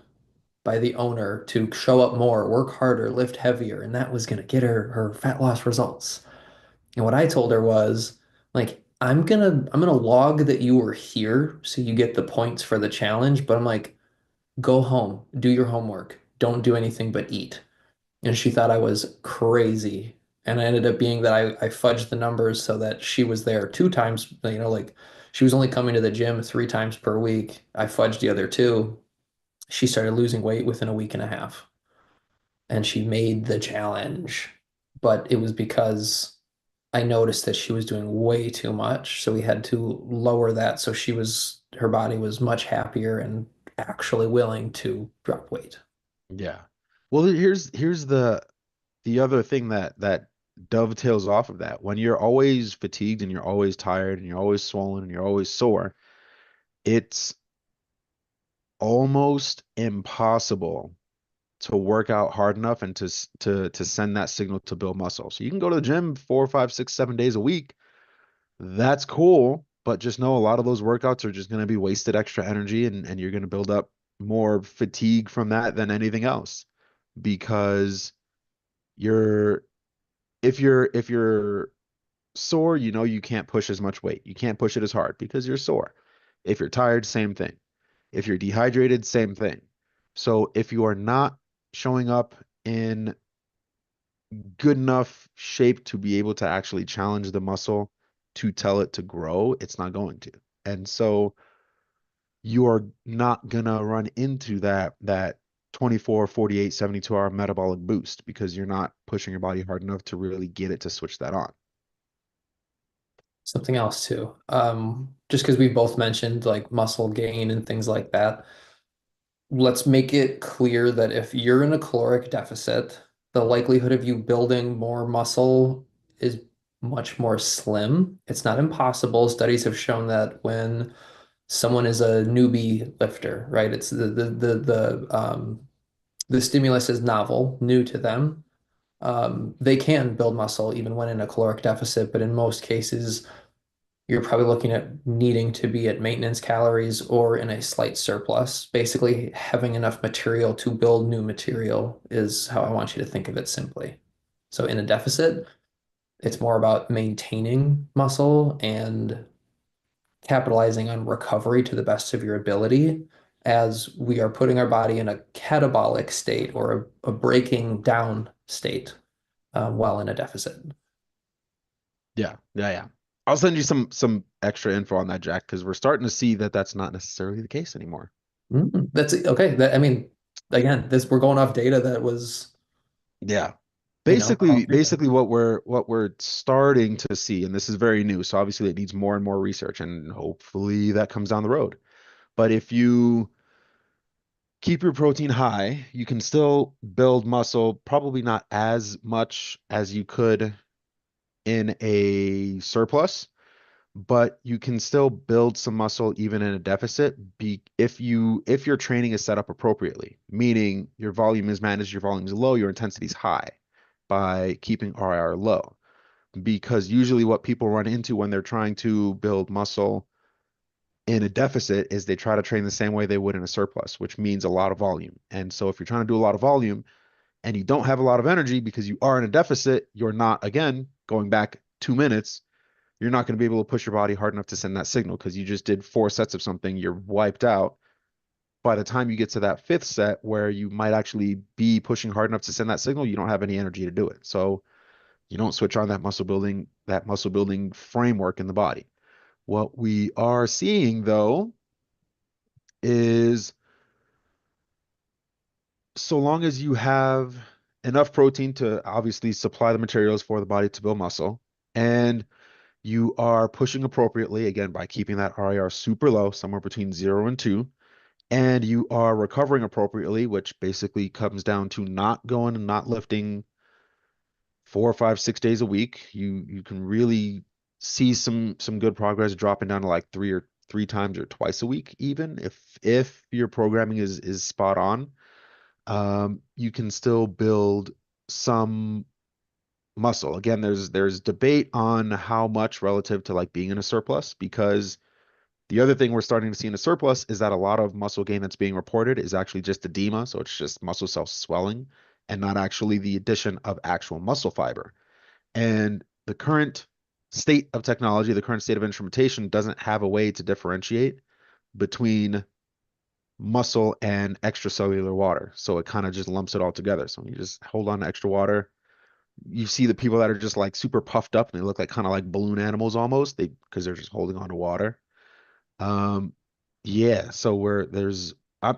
by the owner to show up more, work harder, lift heavier, and that was going to get her fat loss results. And what I told her was, like, I'm gonna log that you were here so you get the points for the challenge, but I'm like, go home, do your homework, don't do anything but eat. And she thought I was crazy. And it ended up being that I fudged the numbers so that she was there 2 times, like she was only coming to the gym 3 times per week. I fudged the other two. She started losing weight within a week and a half. And she made the challenge. But it was because I noticed that she was doing way too much. So we had to lower that so her body was much happier and actually willing to drop weight. Yeah. Well, here's the other thing that dovetails off of that. When you're always fatigued and you're always tired and you're always swollen and you're always sore, it's almost impossible to work out hard enough and to send that signal to build muscle. So you can go to the gym 4, 5, 6, 7 days a week. That's cool, but just know a lot of those workouts are just going to be wasted extra energy, and you're going to build up more fatigue from that than anything else because you're if you're sore, you know you can't push as much weight. You can't push it as hard because you're sore. If you're tired, same thing. If you're dehydrated, same thing. So if you are not showing up in good enough shape to be able to actually challenge the muscle to tell it to grow, it's not going to. And so you are not gonna run into that 24, 48, 72 hour metabolic boost because you're not pushing your body hard enough to really get it to switch that on. Something else too. Just because we both mentioned like muscle gain and things like that, let's make it clear that if you're in a caloric deficit, the likelihood of you building more muscle is much more slim. It's not impossible. Studies have shown that when someone is a newbie lifter, right? It's the stimulus is novel, new to them. They can build muscle even when in a caloric deficit, but in most cases, you're probably looking at needing to be at maintenance calories or in a slight surplus. Basically, having enough material to build new material is how I want you to think of it simply. So in a deficit, it's more about maintaining muscle and capitalizing on recovery to the best of your ability as we are putting our body in a catabolic state or a breaking down state while in a deficit. Yeah, yeah, yeah. I'll send you some extra info on that, Jack, because we're starting to see that that's not necessarily the case anymore. That's okay. That I mean, again, this we're going off data that was, Yeah. about Basically, recent. basically what we're starting to see, and this is very new, so obviously it needs more and more research, and hopefully that comes down the road. But if you keep your protein high, you can still build muscle, probably not as much as you could in a surplus, but you can still build some muscle even in a deficit if your training is set up appropriately, meaning your volume is managed, your volume is low, your intensity is high by keeping RIR low. Because usually what people run into when they're trying to build muscle in a deficit is they try to train the same way they would in a surplus, which means a lot of volume. And so if you're trying to do a lot of volume and you don't have a lot of energy because you are in a deficit, you're not, again, going back 2 minutes, you're not going to be able to push your body hard enough to send that signal because you just did 4 sets of something, you're wiped out. By the time you get to that fifth set where you might actually be pushing hard enough to send that signal, you don't have any energy to do it. So you don't switch on that muscle building framework in the body. What we are seeing though is so long as you have enough protein to obviously supply the materials for the body to build muscle, and you are pushing appropriately, again, by keeping that RIR super low, somewhere between 0 and 2, and you are recovering appropriately, which basically comes down to not going and not lifting 4, 5, 6 days a week, you can really see some good progress dropping down to like three times or twice a week, even if your programming is spot on. You can still build some muscle. Again, there's debate on how much relative to like being in a surplus, because the other thing we're starting to see in a surplus is that a lot of muscle gain that's being reported is actually just edema, so it's just muscle cell swelling and not actually the addition of actual muscle fiber. And the current state of technology, the current state of instrumentation doesn't have a way to differentiate between muscle and extracellular water. So it kind of just lumps it all together. So when you just hold on to extra water, you see the people that are just like super puffed up and they look like kind of like balloon animals almost, they because they're just holding on to water. Um, yeah, so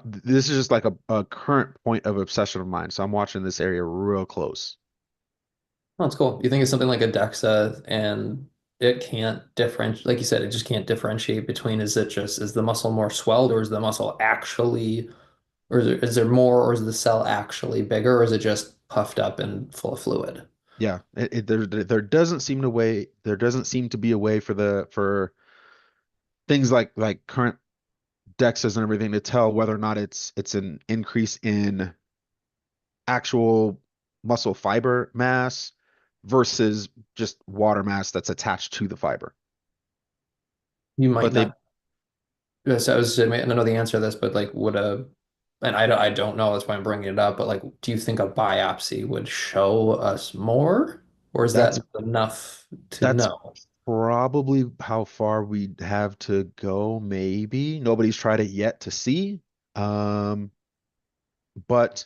this is just like a current point of obsession of mine. So I'm watching this area real close. Oh, that's cool. You think it's something like a DEXA and it can't differentiate, like you said, it just can't differentiate between is the muscle more swelled or is the muscle actually, or is there more, or is the cell actually bigger, or is it just puffed up and full of fluid? Yeah, there doesn't seem to be a way for things like current DEXAs and everything to tell whether or not it's an increase in actual muscle fiber mass versus just water mass that's attached to the fiber. You might But they not. Yes, I was, I might not know the answer to this, but like, would a, and I don't know, that's why I'm bringing it up, but like, do you think a biopsy would show us more? Or is that that's not enough to that's know? probably how far we have to go, maybe. Nobody's tried it yet to see. Um, but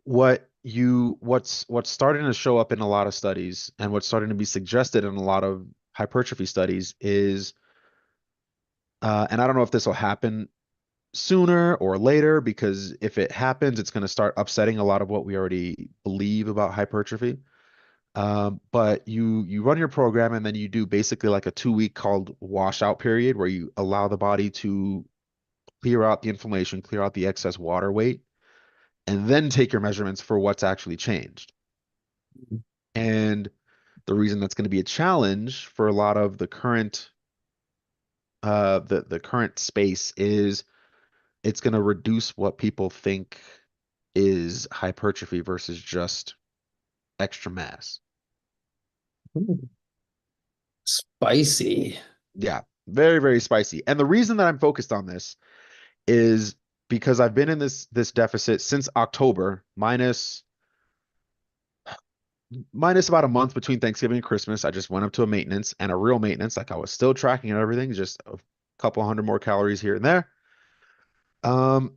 what's starting to show up in a lot of studies and what's starting to be suggested in a lot of hypertrophy studies is and I don't know if this will happen sooner or later because if it happens, it's going to start upsetting a lot of what we already believe about hypertrophy. But you run your program and then you do basically like a 2 week called washout period where you allow the body to clear out the inflammation, clear out the excess water weight, and then take your measurements for what's actually changed. And the reason that's going to be a challenge for a lot of the current the current space is it's going to reduce what people think is hypertrophy versus just extra mass. Ooh, spicy. Yeah, very, very spicy. And the reason that I'm focused on this is because I've been in this deficit since October, minus about a month between Thanksgiving and Christmas. I just went up to a maintenance and a real maintenance, like I was still tracking and everything, just a couple hundred more calories here and there. Um,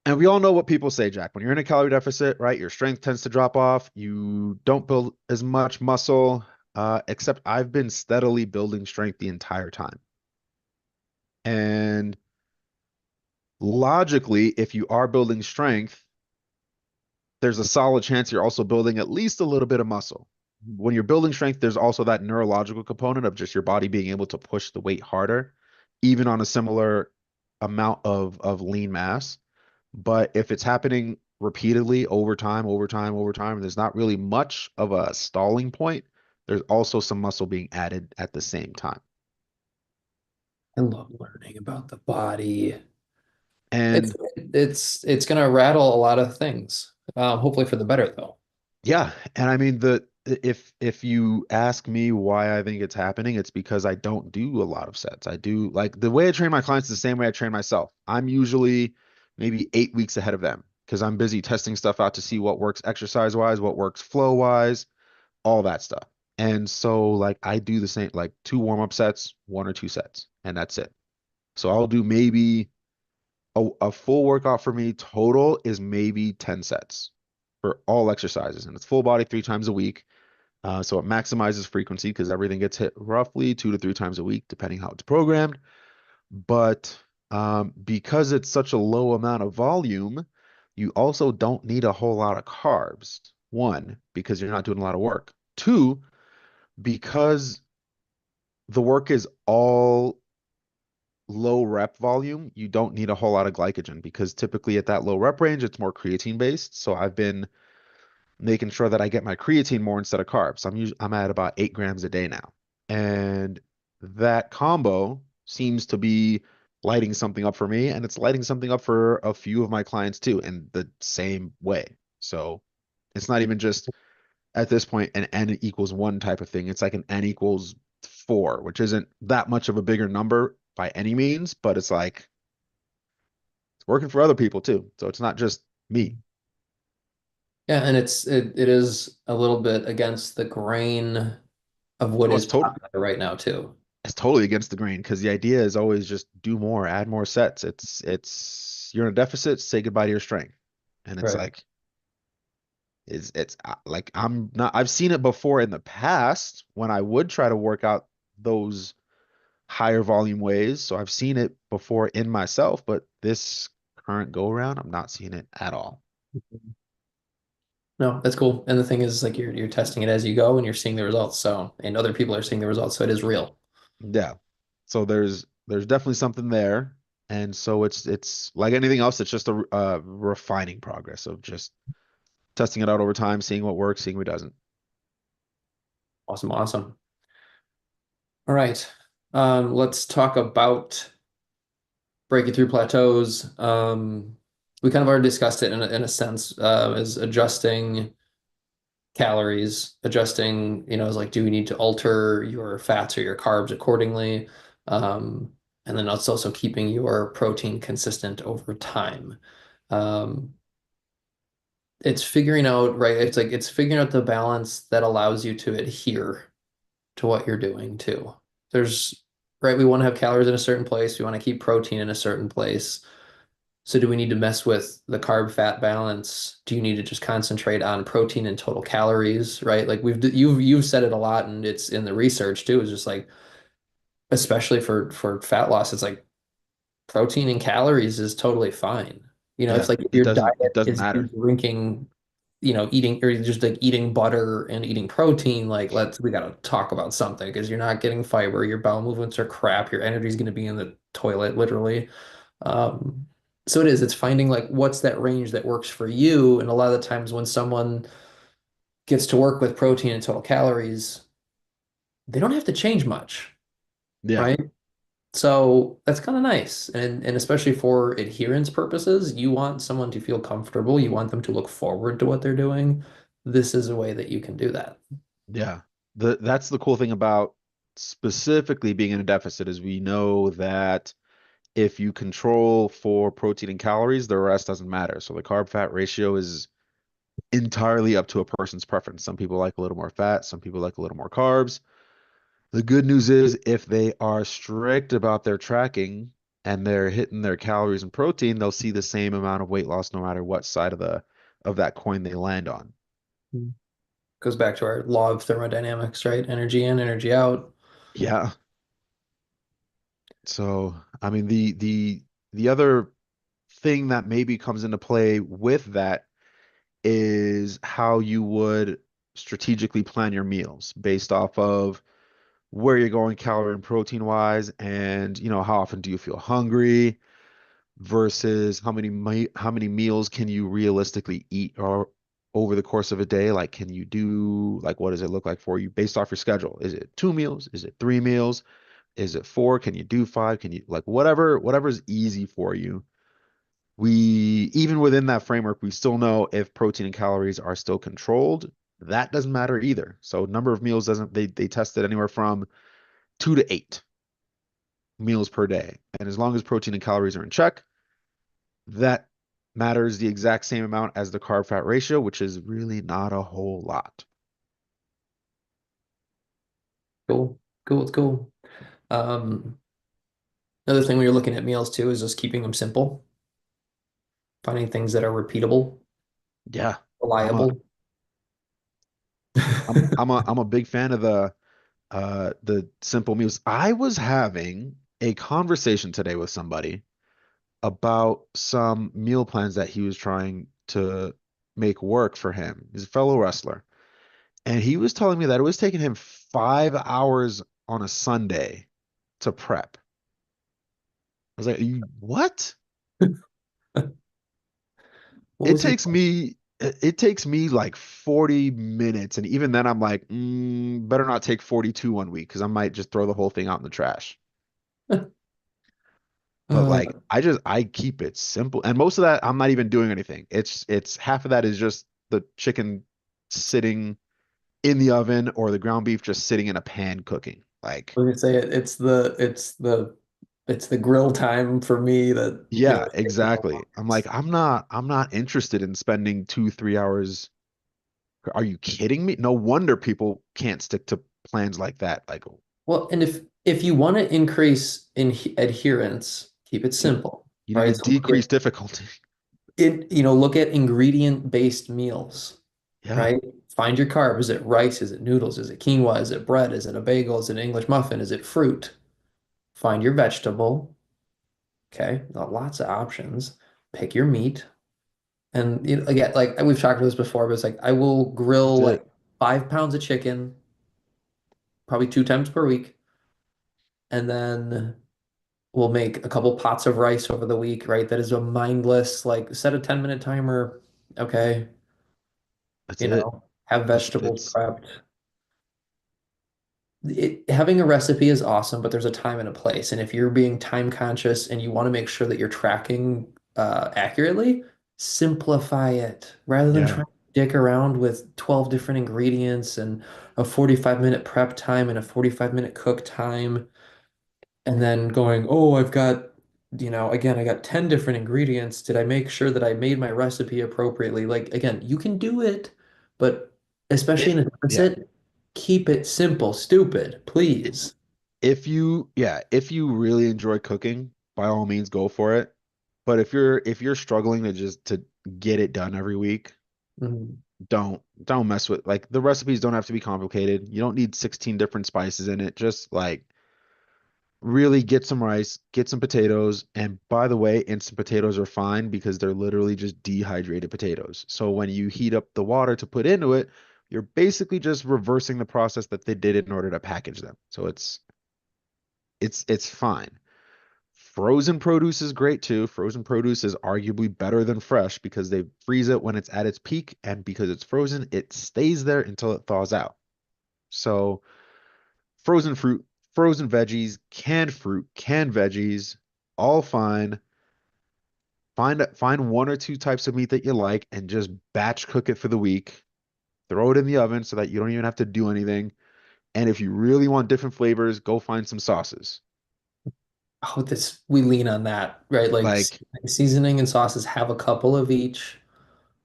and we all know what people say, Jack. When you're in a calorie deficit, right, your strength tends to drop off. You don't build as much muscle, except I've been steadily building strength the entire time. And logically, if you are building strength, there's a solid chance you're also building at least a little bit of muscle. When you're building strength, there's also that neurological component of just your body being able to push the weight harder, even on a similar amount of lean mass. But if it's happening repeatedly over time, over time, over time, and there's not really much of a stalling point, there's also some muscle being added at the same time. I love learning about the body. It's And it's gonna rattle a lot of things. Hopefully for the better though. yeah, and I mean the if you ask me why I think it's happening, it's because I don't do a lot of sets. I do like the way I train my clients is the same way I train myself. I'm usually maybe 8 weeks ahead of them because I'm busy testing stuff out to see what works exercise wise, what works flow wise, all that stuff. And so like I do the same like two warm-up sets, one or two sets, and that's it. So I'll do maybe a full workout for me total is maybe 10 sets for all exercises, and it's full body 3 times a week. So it maximizes frequency because everything gets hit roughly 2 to 3 times a week, depending how it's programmed. But because it's such a low amount of volume, you also don't need a whole lot of carbs. One, because you're not doing a lot of work. Two, because the work is all low rep volume, you don't need a whole lot of glycogen because typically at that low rep range, it's more creatine based. So I've been making sure that I get my creatine more instead of carbs. I'm at about 8 grams a day now. And that combo seems to be lighting something up for me, and it's lighting something up for a few of my clients too, in the same way. So it's not even just at this point an n equals one type of thing. It's like an n equals four, which isn't that much of a bigger number by any means, but it's like it's working for other people too. So it's not just me. Yeah, and it is a little bit against the grain of what Oh, is popular right now too. it's totally against the grain because the idea is always just do more, add more sets. It's you're in a deficit, say goodbye to your strength. And it's Right. like it's like I'm not I've seen it before in the past when I would try to work out those higher volume ways. So I've seen it before in myself, but this current go around, I'm not seeing it at all. No, that's cool. And the thing is, like you're testing it as you go and you're seeing the results. So, and other people are seeing the results, so it is real. Yeah. So there's definitely something there. And so it's like anything else, it's just a refining progress of just testing it out over time, seeing what works, seeing what doesn't. Awesome, awesome. All right. Let's talk about breaking through plateaus. We kind of already discussed it in a sense, as adjusting calories, adjusting, is like, do we need to alter your fats or your carbs accordingly? And then it's also keeping your protein consistent over time. Um, it's figuring out, right? It's like it's figuring out the balance that allows you to adhere to what you're doing too. There's, right, we want to have calories in a certain place, we want to keep protein in a certain place. So do we need to mess with the carb fat balance? Do you need to just concentrate on protein and total calories, right? Like you've said it a lot and it's in the research too. It's just like especially for fat loss, it's like protein and calories is totally fine. It's Yeah, like if it your doesn't it diet doesn't is you matter. drinking, eating or just like eating butter and eating protein, like we gotta talk about something because you're not getting fiber, your bowel movements are crap, your energy is gonna be in the toilet, literally. Um, so it's finding like what's that range that works for you. And a lot of the times when someone gets to work with protein and total calories, they don't have to change much, Yeah. right? So that's kind of nice. And especially for adherence purposes, you want someone to feel comfortable. You want them to look forward to what they're doing. This is a way that you can do that. Yeah. That's the cool thing about specifically being in a deficit is we know that if you control for protein and calories, the rest doesn't matter. So the carb fat ratio is entirely up to a person's preference. Some people like a little more fat, some people like a little more carbs. The good news is if they are strict about their tracking and they're hitting their calories and protein, they'll see the same amount of weight loss no matter what side of that coin they land on. Mm. Goes back to our law of thermodynamics, right? Energy in, energy out. Yeah. So, I mean, the other thing that maybe comes into play with that is how you would strategically plan your meals based off of where you're going calorie and protein wise, and how often do you feel hungry versus how many meals can you realistically eat or over the course of a day? Like, can you do like what does it look like for you based off your schedule? Is it two meals? Is it three meals? Is it four? Can you do five? Can you like whatever's easy for you? We even within that framework, we still know if protein and calories are still controlled, that doesn't matter either. So number of meals doesn't they tested anywhere from 2 to 8 meals per day. And as long as protein and calories are in check, that matters the exact same amount as the carb fat ratio, which is really not a whole lot. Cool. Cool. It's cool. Another thing when you're looking at meals too is just keeping them simple, finding things that are repeatable, Yeah. I'm a reliable. I'm a big fan of the simple meals. I was having a conversation today with somebody about some meal plans that he was trying to make work for him. He's a fellow wrestler. And he was telling me that it was taking him 5 hours on a Sunday to prep. I was like, you, what? What It was he? takes me it takes me like 40 minutes. And even then I'm like, better not take 42 one week because I might just throw the whole thing out in the trash. But Uh, like I keep it simple. And most of that I'm not even doing anything. It's half of that is just the chicken sitting in the oven or the ground beef just sitting in a pan cooking. Like, I was gonna say it's the grill time for me that yeah, is taking the exactly. I'm like, longest. I'm not interested in spending 2, 3 hours. Are you kidding me? No wonder people can't stick to plans like that. Like, Well, and if you want to increase in adherence, keep it you, simple, you need to right? So look at decrease difficulty. look at ingredient-based meals, Yeah, right? Find your carb. Is it rice? Is it noodles? Is it quinoa? Is it bread? Is it a bagel? Is it an English muffin? Is it fruit? Find your vegetable. Okay, lots of options. Pick your meat. And again, like we've talked about this before, but it's like I will that's grill it. like 5 pounds of chicken, probably 2 times per week, and then we'll make a couple pots of rice over the week, right? That is a mindless, like set a 10-minute timer. Okay, That's it. have It's vegetables it's prepped. having a recipe is awesome, but there's a time and a place. And if you're being time conscious and you want to make sure that you're tracking accurately, simplify it rather than Yeah. trying to dick around with 12 different ingredients and a 45-minute prep time and a 45-minute cook time. And then going, oh, I've got, again, I got 10 different ingredients. Did I make sure that I made my recipe appropriately? Like, again, you can do it, but especially in a Yeah. deficit, keep it simple, stupid, please. If you really enjoy cooking, by all means go for it. But if you're struggling to just to get it done every week, Mhm. don't mess with like the recipes don't have to be complicated. You don't need 16 different spices in it. Just like really get some rice, get some potatoes, and by the way, instant potatoes are fine because they're literally just dehydrated potatoes. So when you heat up the water to put into it, you're basically just reversing the process that they did in order to package them. So it's fine. Frozen produce is great too. Frozen produce is arguably better than fresh because they freeze it when it's at its peak, and because it's frozen, it stays there until it thaws out. So, frozen fruit, frozen veggies, canned fruit, canned veggies, all fine. Find one or two types of meat that you like and just batch cook it for the week. Throw it in the oven so that you don't even have to do anything. And if you really want different flavors, go find some sauces. Oh, this we lean on that, right? Like Like seasoning and sauces have a couple of each.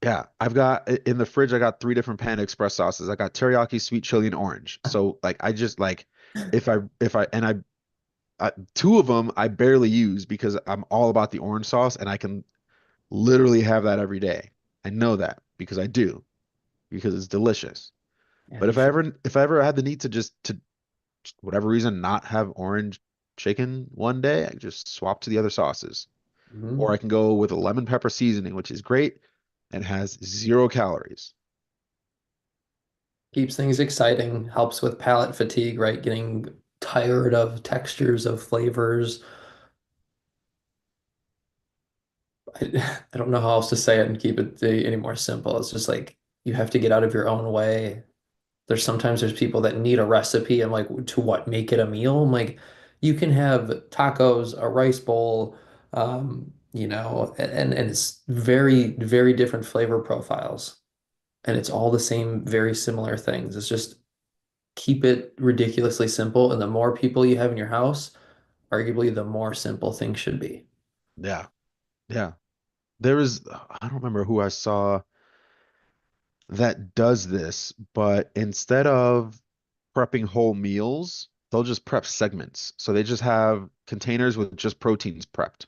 Yeah, I've got in the fridge. I got three different Panda Express sauces. I got teriyaki, sweet chili, and orange. So like, I just like if I and two of them I barely use because I'm all about the orange sauce, and I can literally have that every day. I know that because I do because it's delicious. And But you should. if I ever had the need to just whatever reason not have orange chicken one day, I just swap to the other sauces, or Mhm. I can go with a lemon pepper seasoning, which is great and has 0 calories. Keeps things exciting, helps with palate fatigue, right? Getting tired of textures of flavors. I don't know how else to say it and keep it any more simple. It's just like you have to get out of your own way. There's people that need a recipe and like to what make it a meal. I'm like, you can have tacos, a rice bowl, and it's very different flavor profiles. And it's all the same, very similar things. It's just keep it ridiculously simple. And the more people you have in your house, arguably the more simple things should be. Yeah, yeah. There is, I don't remember who I saw that does this, but instead of prepping whole meals, they'll just prep segments. So they just have containers with just proteins prepped.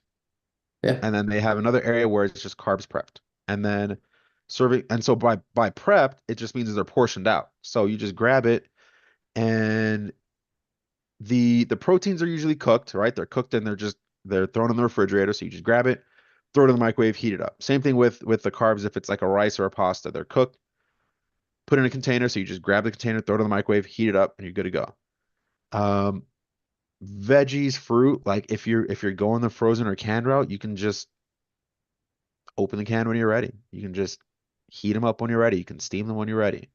Yeah. And then they have another area where it's just carbs prepped. And then serving, and so by prepped, it just means they're portioned out. So you just grab it and the proteins are usually cooked, right? They're cooked and they're thrown in the refrigerator. So you just grab it, throw it in the microwave, heat it up. Same thing with the carbs if it's like a rice or a pasta. They're cooked, put in a container. So you just grab the container, throw it in the microwave, heat it up, and you're good to go. Um, Veggies, fruit, like if you're going the frozen or canned route, you can just open the can when you're ready. You can just heat them up when you're ready. You can steam them when you're ready.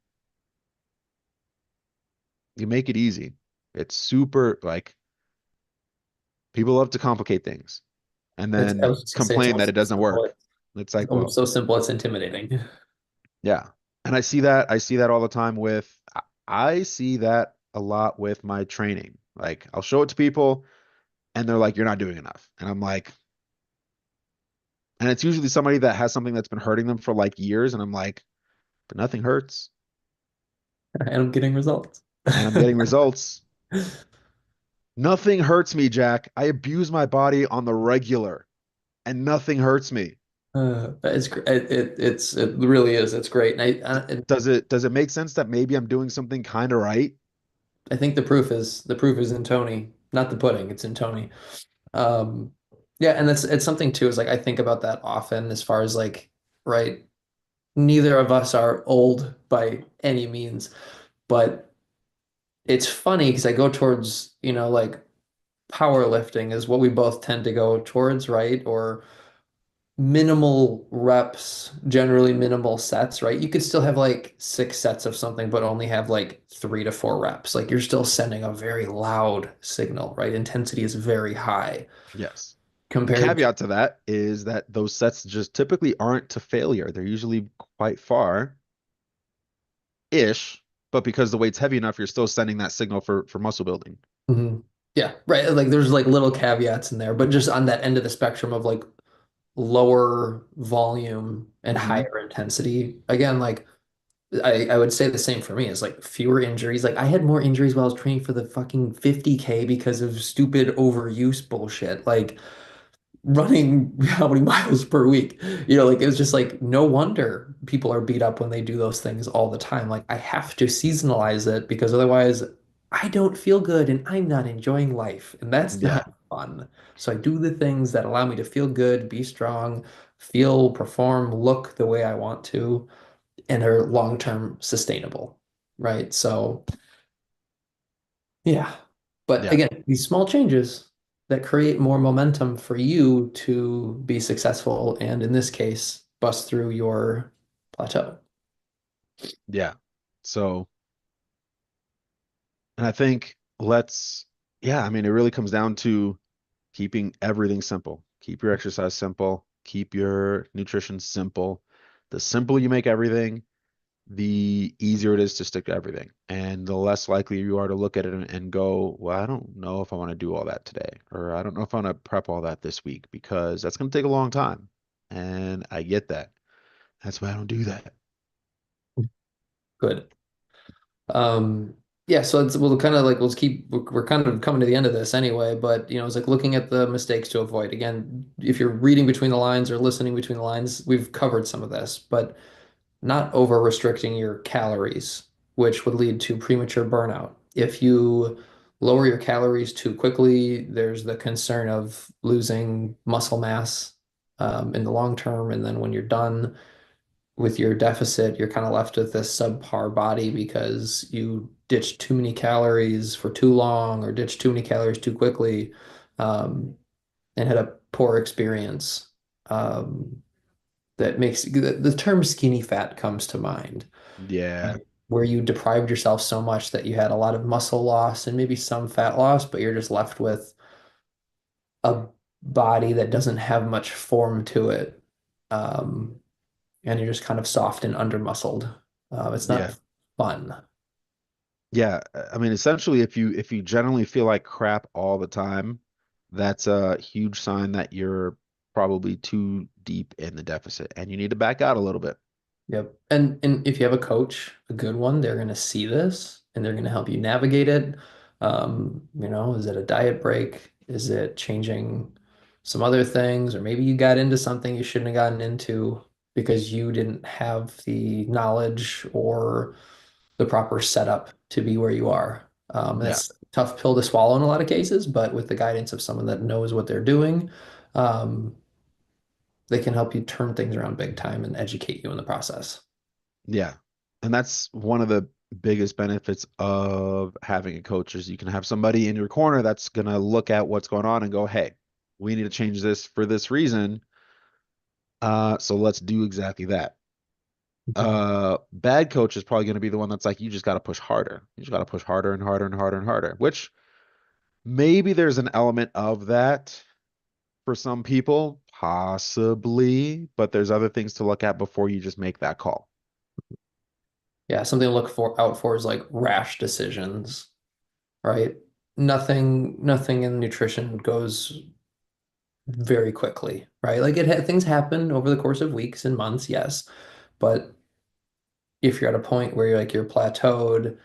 You make it easy. It's super like people love to complicate things and I then was just gonna say it's complain that almost it so doesn't simple. work. It's like, It's almost well, so simple, it's intimidating. yeah. And I see that all the time I see that a lot with my training. Like I'll show it to people and they're like, you're not doing enough. And I'm like, and it's usually somebody that has something that's been hurting them for like years. And I'm like, but nothing hurts. And I'm getting results. And I'm getting results. Nothing hurts me, Jack. I abuse my body on the regular and nothing hurts me. It really is. It's great. And Does it make sense that maybe I'm doing something kind of right? I think the proof is in Tony, not the pudding. It's in Tony. Um, yeah, and it's something too, is like I think about that often as far as like, right, neither of us are old by any means, but it's funny because I go towards, like powerlifting is what we both tend to go towards, right? Or minimal reps, generally minimal sets, right? You could still have like 6 sets of something, but only have like 3 to 4 reps. Like you're still sending a very loud signal, right? Intensity is very high Yes. The compared to, caveat to that is that those sets just typically aren't to failure. They're usually quite far-ish, but because the weight's heavy enough, you're still sending that signal for muscle building. Mhm. Yeah, right. Like there's like little caveats in there, but just on that end of the spectrum of like lower volume and Hmm. higher intensity, again, like I would say the same for me. It's like fewer injuries. Like I had more injuries while I was training for the fucking 50K because of stupid overuse bullshit. Like running how many miles per week? Like it was just like no wonder people are beat up when they do those things all the time. Like I have to seasonalize it because otherwise I don't feel good and I'm not enjoying life. And that's Yeah. not fun. So I do the things that allow me to feel good, be strong, feel, perform, look the way I want to and are long-term sustainable, right? So, yeah. But Yeah. again, these small changes that create more momentum for you to be successful and in this case, bust through your plateau. Yeah. So, and I think yeah, I mean, it really comes down to keeping everything simple. Keep your exercise simple. Keep your nutrition simple. The simpler you make everything, the easier it is to stick to everything. And the less likely you are to look at it and go, well, I don't know if I want to do all that today, or I don't know if I want to prep all that this week because that's going to take a long time. And I get that. That's why I don't do that. Good. Um, yeah, so we'll kind of like let's keep we're kind of coming to the end of this anyway, but it's like looking at the mistakes to avoid. Again, if you're reading between the lines or listening between the lines, we've covered some of this, but not over restricting your calories, which would lead to premature burnout. If you lower your calories too quickly, there's the concern of losing muscle mass in the long term. And then when you're done with your deficit, you're kind of left with this subpar body because you ditched too many calories for too long or ditched too many calories too quickly and had a poor experience. Um, that makes the term skinny fat comes to mind, Yeah. right? Where you deprived yourself so much that you had a lot of muscle loss and maybe some fat loss, but you're just left with a body that doesn't have much form to it. Um, and you're just kind of soft and under-muscled. It's Yeah. not fun. Yeah. I mean, essentially, if you generally feel like crap all the time, that's a huge sign that you're probably too deep in the deficit and you need to back out a little bit. Yep. And if you have a coach, a good one, they're going to see this and they're going to help you navigate it. Is it a diet break? Is it changing some other things? Or maybe you got into something you shouldn't have gotten into because you didn't have the knowledge or the proper setup to be where you are. And Yeah. it's a tough pill to swallow in a lot of cases, but with the guidance of someone that knows what they're doing, um, they can help you turn things around big time and educate you in the process. Yeah. And that's one of the biggest benefits of having a coach is you can have somebody in your corner that's going to look at what's going on and go, "Hey, we need to change this for this reason. So let's do exactly that." Bad coach is probably going to be the one that's like, "You just got to push harder. You just got to push harder and harder and harder and harder," which maybe there's an element of that for some people, possibly, but there's other things to look at before you just make that call. Yeah, something to look for out for is like rash decisions, right? Nothing in nutrition goes very quickly, right? Like things happen over the course of weeks and months, yes. But if you're at a point where you're plateaued,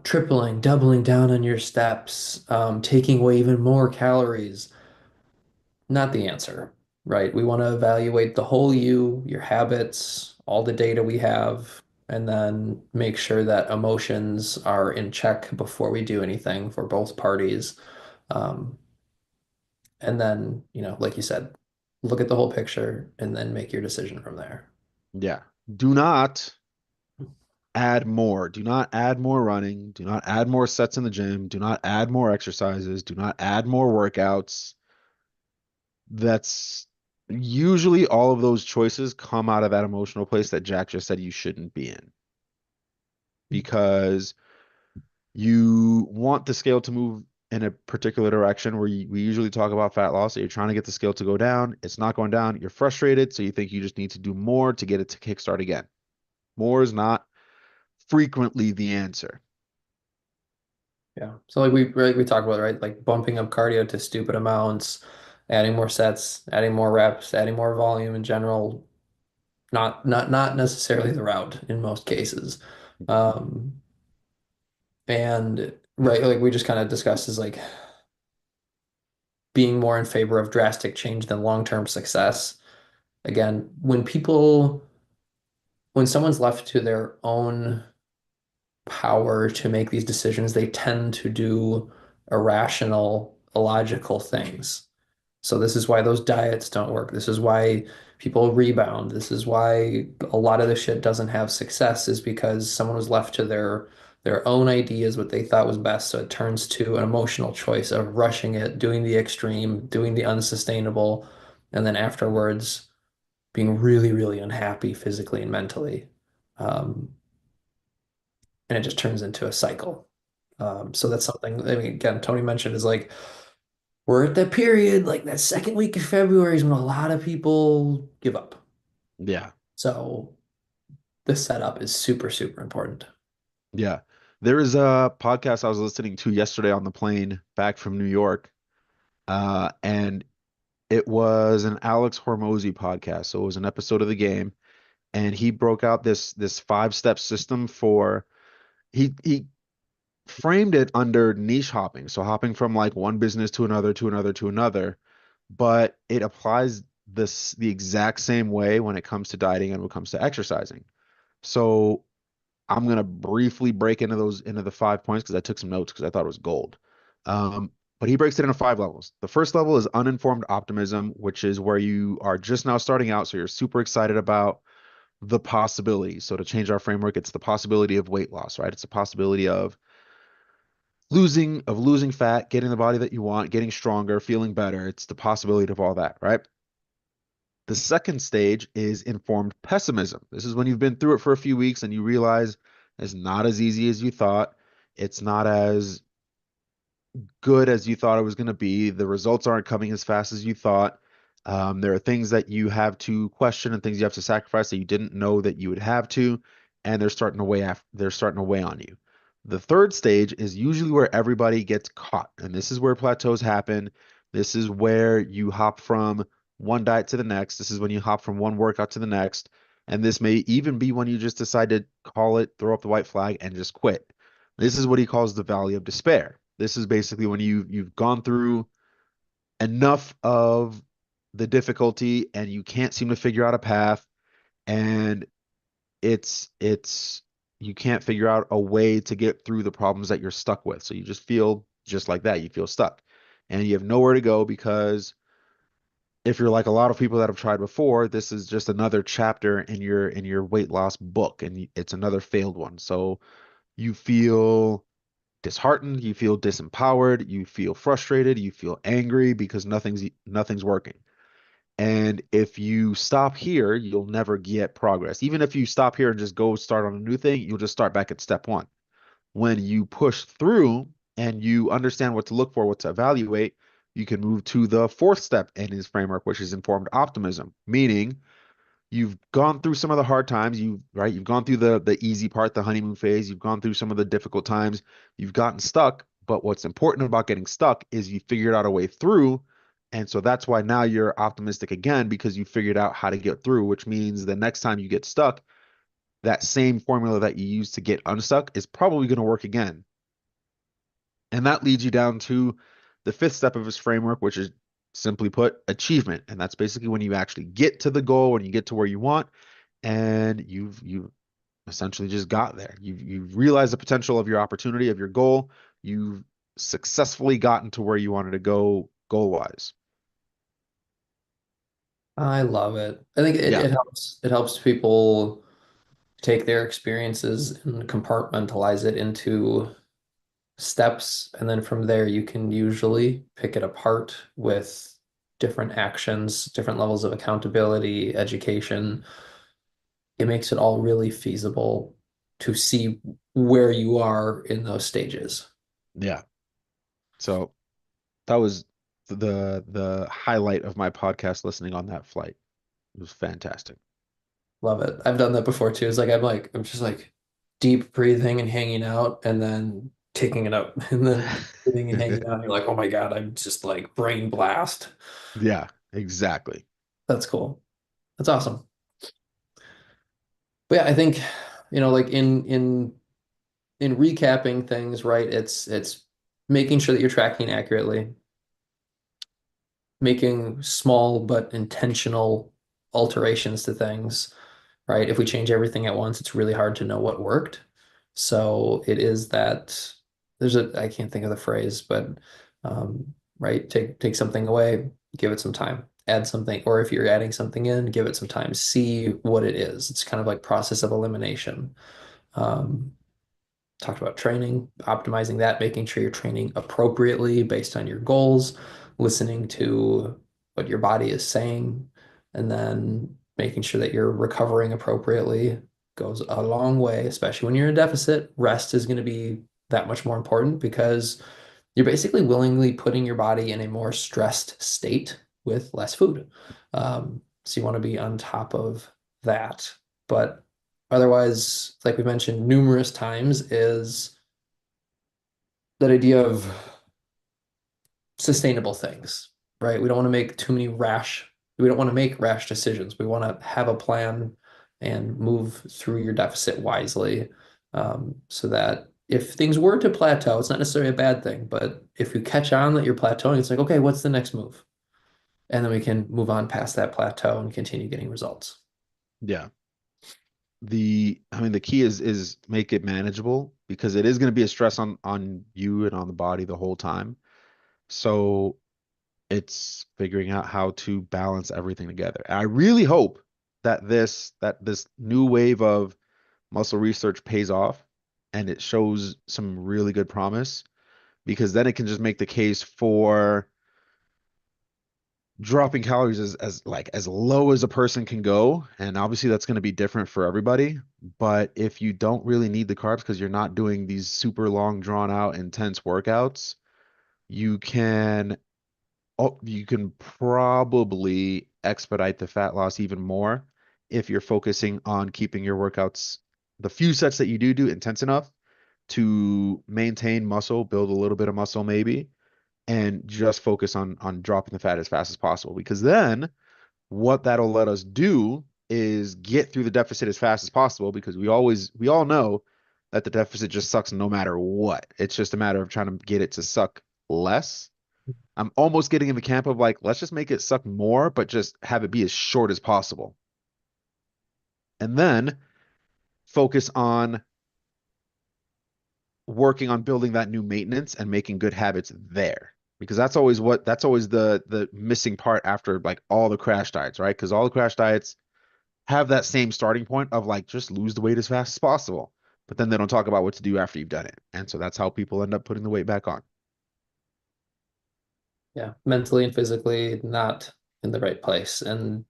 tripling, doubling down on your steps, taking away even more calories, not the answer, right? We want to evaluate the whole you, your habits, all the data we have, and then make sure that emotions are in check before we do anything for both parties. Um, and then, like you said, look at the whole picture and then make your decision from there. Yeah. Do not add more. Do not add more running. Do not add more sets in the gym. Do not add more exercises. Do not add more workouts. That's Usually all of those choices come out of that emotional place that Jack just said you shouldn't be in because you want the scale to move in a particular direction where we usually talk about fat loss. So you're trying to get the scale to go down. It's not going down. You're frustrated. So you think you just need to do more to get it to kickstart again. More is not frequently the answer. Yeah. So like we talked about, right? Like bumping up cardio to stupid amounts, adding more sets, adding more reps, adding more volume in general. Not necessarily the route in most cases. Um, and right, like we just kind of discussed is like being more in favor of drastic change than long-term success. Again, when someone's left to their own power to make these decisions, they tend to do irrational, illogical things. So this is why those diets don't work. This is why people rebound. This is why a lot of the shit doesn't have success is because someone was left to their own ideas, what they thought was best. So it turns to an emotional choice of rushing it, doing the extreme, doing the unsustainable, and then afterwards being really, really unhappy physically and mentally. Um, and it just turns into a cycle. So that's something, I mean, again, Tony mentioned is like we're at that period, like that second week of February is when a lot of people give up. Yeah. So the setup is super, super important. Yeah. There is a podcast I was listening to yesterday on the plane back from New York. And it was an Alex Hormozy podcast. So it was an episode of the game. And he broke out this five-step system for he framed it under niche hopping. So hopping from like one business to another, to another, to another. But it applies the exact same way when it comes to dieting and when it comes to exercising. So I'm gonna briefly break into the 5 points because I took some notes because I thought it was gold. But he breaks it into five levels. The first level is uninformed optimism, which is where you are just now starting out, so you're super excited about the possibility. So to change our framework, it's the possibility of weight loss, right? It's the possibility of losing fat, getting the body that you want, getting stronger, feeling better. It's the possibility of all that, right? The second stage is informed pessimism. This is when you've been through it for a few weeks and you realize it's not as easy as you thought. It's not as good as you thought it was going to be. The results aren't coming as fast as you thought. There are things that you have to question and things you have to sacrifice that you didn't know that you would have to, and they're starting to weigh on you. The third stage is usually where everybody gets caught, and this is where plateaus happen. This is where you hop from one diet to the next. This is when you hop from one workout to the next. And this may even be when you just decide to call it, throw up the white flag, and just quit. This is what he calls the valley of despair. This is basically when you've gone through enough of the difficulty and you can't seem to figure out a path and it's you can't figure out a way to get through the problems that you're stuck with. So you just feel just like that. You feel stuck and you have nowhere to go because if you're like a lot of people that have tried before, this is just another chapter in your weight loss book and it's another failed one. So you feel disheartened, you feel disempowered, you feel frustrated, you feel angry because nothing's working. And if you stop here, you'll never get progress. Even if you stop here and just go start on a new thing, you'll just start back at step one. When you push through and you understand what to look for, what to evaluate, you can move to the fourth step in his framework, which is informed optimism, meaning you've gone through some of the hard times, you've gone through the easy part, the honeymoon phase, you've gone through some of the difficult times, you've gotten stuck, but what's important about getting stuck is you figured out a way through. And so that's why now you're optimistic again because you figured out how to get through, which means the next time you get stuck, that same formula that you used to get unstuck is probably going to work again. And that leads you down to the fifth step of his framework, which is simply put, achievement. And that's basically when you actually get to the goal, when you get to where you want, and you've essentially just got there. You've realized the potential of your opportunity, of your goal. You've successfully gotten to where you wanted to go goal wise. I love it. I think Yeah. it helps people take their experiences and compartmentalize it into steps, and then from there you can usually pick it apart with different actions, different levels of accountability, education. It makes it all really feasible to see where you are in those stages. Yeah. So that was the highlight of my podcast listening on that flight. It was fantastic. Love it. I've done that before too. It's like I'm just like deep breathing and hanging out and then taking it up and then deep breathing and hanging out. And you're like, oh my God, I'm just like brain blast. Yeah, exactly. That's cool. That's awesome. But yeah, I think, like in recapping things, right? It's making sure that you're tracking accurately, making small but intentional alterations to things, right? If we change everything at once, it's really hard to know what worked. So it is that I can't think of the phrase, but right, take something away, give it some time, add something, or if you're adding something in, give it some time, see what it is. It's kind of like process of elimination. Um, Talked about training, optimizing that, making sure you're training appropriately based on your goals, listening to what your body is saying, and then making sure that you're recovering appropriately goes a long way, especially when you're in deficit. Rest is going to be that much more important because you're basically willingly putting your body in a more stressed state with less food. So you want to be on top of that. But otherwise, like we mentioned numerous times, is that idea of sustainable things, right? We don't want to make rash decisions. We want to have a plan and move through your deficit wisely, so that if things were to plateau, it's not necessarily a bad thing, but if you catch on that you're plateauing, it's like, okay, what's the next move? And then we can move on past that plateau and continue getting results. Yeah. I mean the key is make it manageable because it is going to be a stress on you and on the body the whole time. So it's figuring out how to balance everything together. And I really hope that this new wave of muscle research pays off and it shows some really good promise because then it can just make the case for dropping calories as like as low as a person can go. And obviously that's going to be different for everybody. But if you don't really need the carbs because you're not doing these super long, drawn out, intense workouts, you can you can probably expedite the fat loss even more if you're focusing on keeping your workouts, the few sets that you do intense enough to maintain muscle, build a little bit of muscle maybe, and just focus on dropping the fat as fast as possible. Because then what that'll let us do is get through the deficit as fast as possible because we all know that the deficit just sucks no matter what. It's just a matter of trying to get it to suck less. I'm almost getting in the camp of like, let's just make it suck more, but just have it be as short as possible. And then focus on working on building that new maintenance and making good habits there. Because that's always the missing part after like all the crash diets, right? Because all the crash diets have that same starting point of like just lose the weight as fast as possible. But then they don't talk about what to do after you've done it. And so that's how people end up putting the weight back on. Yeah, mentally and physically not in the right place. And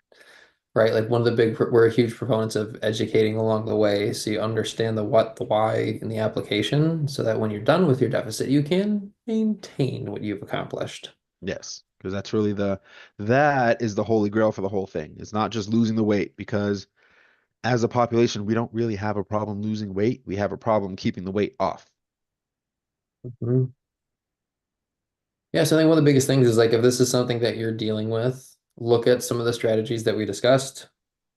right, like we're huge proponents of educating along the way so you understand the what, the why, and the application so that when you're done with your deficit, you can maintain what you've accomplished. Yes, because that is the holy grail for the whole thing. It's not just losing the weight because as a population, we don't really have a problem losing weight. We have a problem keeping the weight off. Mhm. Yeah, so I think one of the biggest things is like if this is something that you're dealing with, look at some of the strategies that we discussed.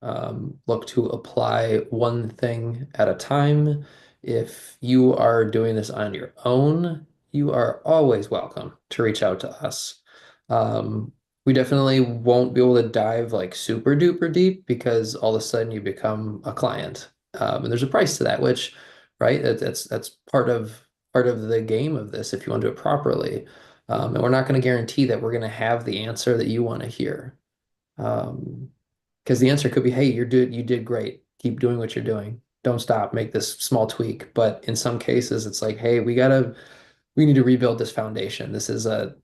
Look to apply one thing at a time. If you are doing this on your own, you are always welcome to reach out to us. We definitely won't be able to dive like super duper deep because all of a sudden you become a client. And there's a price to that, which, right, that's part of the game of this if you want to do it properly. And we're not going to guarantee that we're going to have the answer that you want to hear. Um, because the answer could be, hey, you did great. Keep doing what you're doing. Don't stop. Make this small tweak. But in some cases, it's like, hey, we need to rebuild this foundation. This is a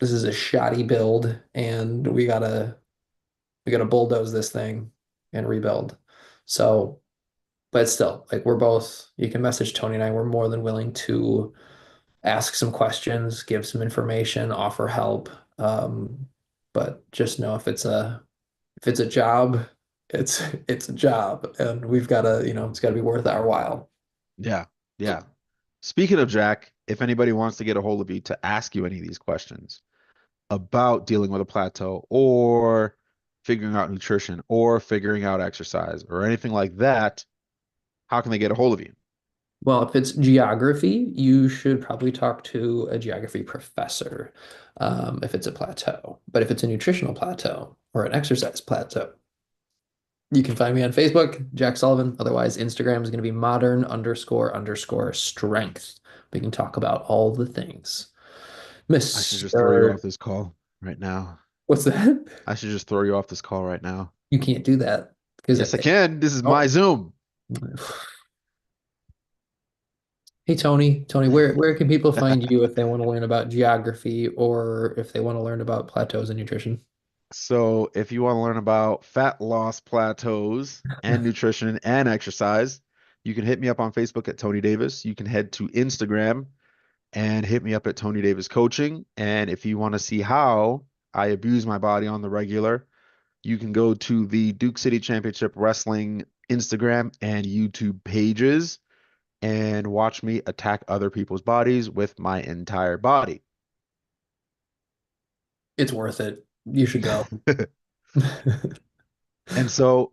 this is a shoddy build, and we gotta bulldoze this thing and rebuild. So, but still, like we're both, you can message Tony and I, we're more than willing to ask some questions, give some information, offer help. But just know if it's a job, it's a job, and we've got to, it's got to be worth our while. Yeah. Yeah. Speaking of Jack, if anybody wants to get a hold of you to ask you any of these questions about dealing with a plateau or figuring out nutrition or figuring out exercise or anything like that, how can they get a hold of you? Well, if it's geography, you should probably talk to a geography professor, if it's a plateau. But if it's a nutritional plateau or an exercise plateau, you can find me on Facebook, Jack Sullivan. Otherwise, Instagram is going to be modern underscore underscore strength. We can talk about all the things. I should just throw you off Mr. this call right now. What's that? I should just throw you off this call right now. You can't do that because Yes, I can. This is my oh, Zoom. hey Tony, where can people find you if they want to learn about geography or if they want to learn about plateaus and nutrition? So, if you want to learn about fat loss plateaus and nutrition and exercise, you can hit me up on Facebook at Tony Davis. You can head to Instagram and hit me up at Tony Davis Coaching. And if you want to see how I abuse my body on the regular, you can go to the Duke City Championship Wrestling Instagram and YouTube pages and watch me attack other people's bodies with my entire body. It's worth it. You should go. And so,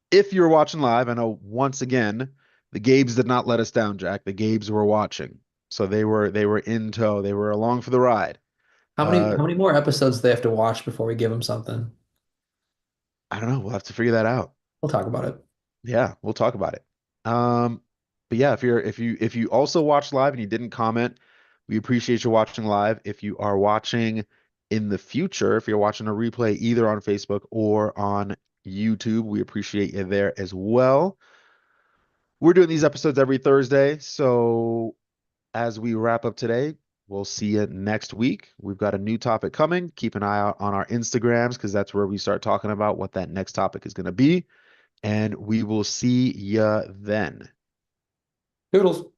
if you're watching live, I know once again, the Gabes did not let us down, Jack. The Gabes were watching. So they were in tow. They were along for the ride. Uh, How many more episodes do they have to watch before we give them something? I don't know. We'll have to figure that out. We'll talk about it. Yeah, we'll talk about it. But yeah, if you also watch live and you didn't comment, we appreciate you watching live. If you are watching in the future, if you're watching a replay either on Facebook or on YouTube, we appreciate you there as well. We're doing these episodes every Thursday, so as we wrap up today, we'll see you next week. We've got a new topic coming. Keep an eye out on our Instagrams because that's where we start talking about what that next topic is going to be. And we will see you then. Toodles.